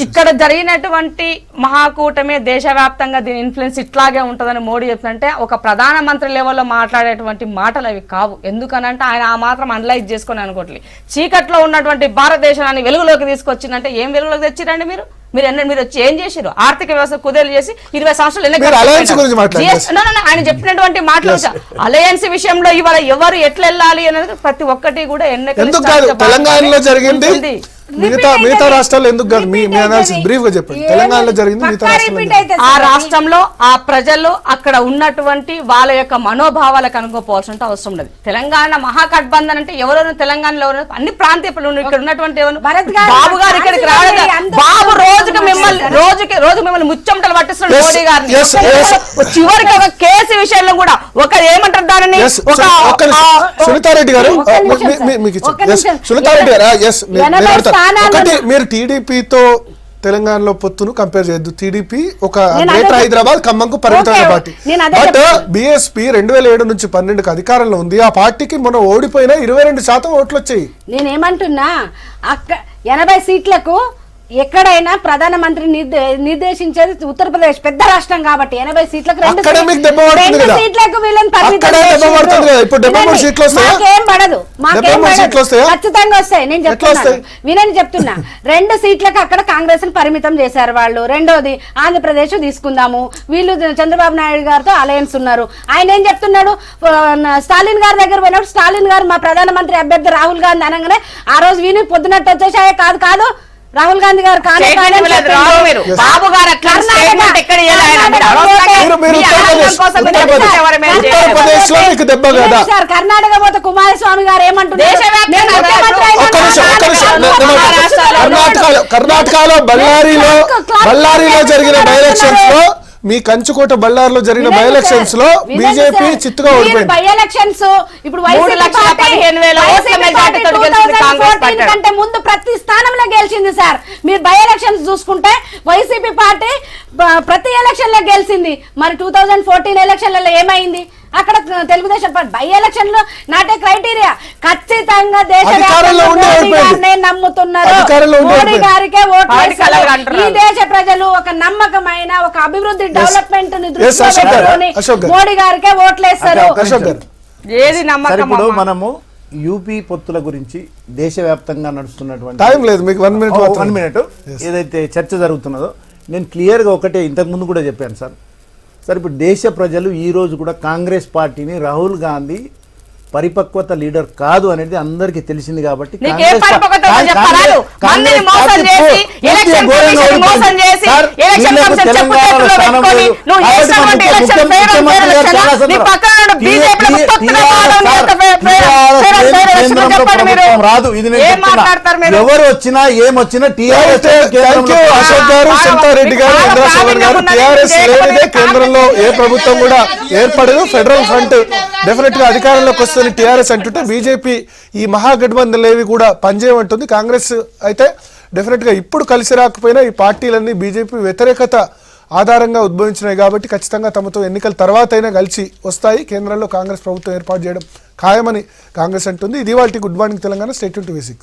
ఇక్కడ జరిగినటువంటి మహాకూటమి దేశవ్యాప్తంగా దీని ఇన్ఫ్లుయెన్స్ ఇట్లాగే ఉంటుందని మోడీ చెప్తుంటే ఒక ప్రధానమంత్రి లెవెల్లో మాట్లాడేటువంటి మాటలు అవి కావు. ఎందుకనంటే ఆయన ఆ మాత్రం అనలైజ్ చేసుకొని అనుకోవట్లేదు. చీకట్లో ఉన్నటువంటి భారతదేశాన్ని వెలుగులోకి తీసుకొచ్చిందంటే ఏం వెలుగులోకి తెచ్చిరండి మీరు? మీరు వచ్చి ఏం చేశారు? ఆర్థిక వ్యవస్థ కుదేలు చేసి 20 సంవత్సరాలు ఆయన చెప్పినటువంటి మాటలు అలయన్స్ విషయంలో ఇవాళ ఎవరు ఎట్లా వెళ్ళాలి అనేది ప్రతి ఒక్కటి కూడా తెలంగాణలో జరిగింది. మిగతా రాష్ట్రాల్లో ఎందుకు కాదు? మీ అనాలిసిస్ బ్రీఫ్ గా చెప్పండి. తెలంగాణలో జరిగింది, మిగతా రాష్ట్రాల్లో ఆ రాష్ట్రంలో ఆ ప్రజలు అక్కడ ఉన్నటువంటి వాళ్ళ యొక్క మనోభావాలకు అనుకోవాల్సిన అవసరం ఉండదు. తెలంగాణ మహాగఠబంధన్ అంటే ఎవరైనా తెలంగాణలో అన్ని ప్రాంతీయ ఇక్కడ ఉన్నటువంటి బాబు గారు ఇక్కడికి రావడం, బాబు రోజుకి మిమ్మల్ని ముచ్చమటలు పట్టిస్తున్నాడు మోడీ గారిని. చివరికి ఒక కేసు విషయంలో కూడా ఒక ఏమంటారు దానిని, సునీతారెడ్డి గారు సునీతారెడ్డి గారు ఒకటి, మీరు టీడీపీతో తెలంగాణలో పొత్తును కంపేర్ చేయొద్దు. టీడీపీ ఒక గ్రేటర్ హైదరాబాద్ ఖమ్మంకు పరిమితమైన పార్టీ. బట్ బీఎస్పీ 2007 నుంచి 12కి అధికారంలో ఉంది. ఆ పార్టీకి మనం ఓడిపోయినా 22% ఓట్లు వచ్చాయి. నేనేమంటున్నా, 80 సీట్లకు ఎక్కడైనా ప్రధానమంత్రి నిర్దేశించేది ఉత్తరప్రదేశ్ పెద్ద రాష్ట్రం కాబట్టి 80 సీట్లకు 2 సీట్లకు వీళ్ళని మాకేం పడదు, ఖచ్చితంగా వస్తాయి. నేను చెప్తున్నా 2 సీట్లకు అక్కడ కాంగ్రెస్ పరిమితం చేశారు వాళ్ళు. రెండోది ఆంధ్రప్రదేశ్ తీసుకుందాము, వీళ్ళు చంద్రబాబు నాయుడు గారితో అలయన్స్ ఉన్నారు. ఆయన ఏం చెప్తున్నాడు, స్టాలిన్ గారి దగ్గర పోయినప్పుడు స్టాలిన్ గారు మా ప్రధానమంత్రి అభ్యర్థి రాహుల్ గాంధీ అనగానే ఆ రోజు వీని పొద్దునట్టు వచ్చేసాయే కాదు రాహుల్ గాంధీ గారు కర్ణాటక పోతే కుమారస్వామి గారు ఏమంటున్నారు, కర్ణాటకలో బళ్ళారిలో జరిగిన బై ఎలక్షన్స్ లో, మీ కంచుకోట బళ్ళారిలో జరిగిన బై ఎలక్షన్స్ లో బీజేపీ చిత్తుగా ఓడిపోయింది. బై ఎలక్షన్స్ ఇప్పుడు కంటే ముందు ప్రతి స్థానంలో గెలిచింది సార్. మీరు బై ఎలక్షన్స్ చూసుకుంటే వైసీపీ పార్టీ ప్రతి ఎలక్షన్ లో గెలిచింది. మరి 2014 ఎలక్షన్లలో ఏమైంది? అక్కడ తెలుగుదేశం పార్టీ బై ఎలక్షన్ లో నాటే క్రైటీరియా ఖచ్చితంగా దేశవ్యాప్తంగా నమ్ముతున్నారు, మోడీ గారికే ఓట్లు వేస్తారు. ఈ దేశ ప్రజలు ఒక నమ్మకమైన ఒక అభివృద్ధి డెవలప్మెంట్ ని దృష్టిలో పెట్టుకొని మోడీ గారికే ఓట్లు వేస్తారు. ఏది నమ్మకం? ఇప్పుడు మనము యూపీ పొత్తుల గురించి దేశవ్యాప్తంగా నడుస్తున్నటువంటి టైం లేదు మీకు, 1 మినిట్ ఏదైతే చర్చ జరుగుతున్నదో నేను క్లియర్గా ఒకటే ఇంతకుముందు కూడా చెప్పాను సార్. ఇప్పుడు దేశ ప్రజలు ఈ రోజు కూడా కాంగ్రెస్ పార్టీని రాహుల్ గాంధీ పరిపక్వత లీడర్ కాదు అనేది అందరికి తెలిసింది కాబట్టి రాదు. ఇది ఎవరు వచ్చినా ఏమొచ్చినా టీఆర్ఎస్ అశోక్ గారు, సింతారెడ్డి గారు, ఇంద్రశోభన్ గారు, టీఆర్ఎస్ లేనిదే కేంద్రంలో ఏ ప్రభుత్వం కూడా ఏర్పడదు. ఫెడరల్ ఫ్రంట్ డెఫినెట్ గా అధికారంలోకి వస్తుంది టీఆర్ఎస్ అంటుంటే, బీజేపీ ఈ మహాగఠబంధన్ ఏవి కూడా పనిచేయమంటుంది. కాంగ్రెస్ అయితే డెఫినెట్ గా ఇప్పుడు కలిసి రాకపోయినా ఈ పార్టీలన్నీ బీజేపీ వ్యతిరేకత ఆధారంగా ఉద్భవించినాయి కాబట్టి ఖచ్చితంగా తమతో ఎన్నికల తర్వాత అయినా కలిసి వస్తాయి. కేంద్రంలో కాంగ్రెస్ ప్రభుత్వం ఏర్పాటు చేయడం ఖాయమని కాంగ్రెస్ అంటుంది. ఇది వాళ్ళ good morning Telangana. Stay tune to V6.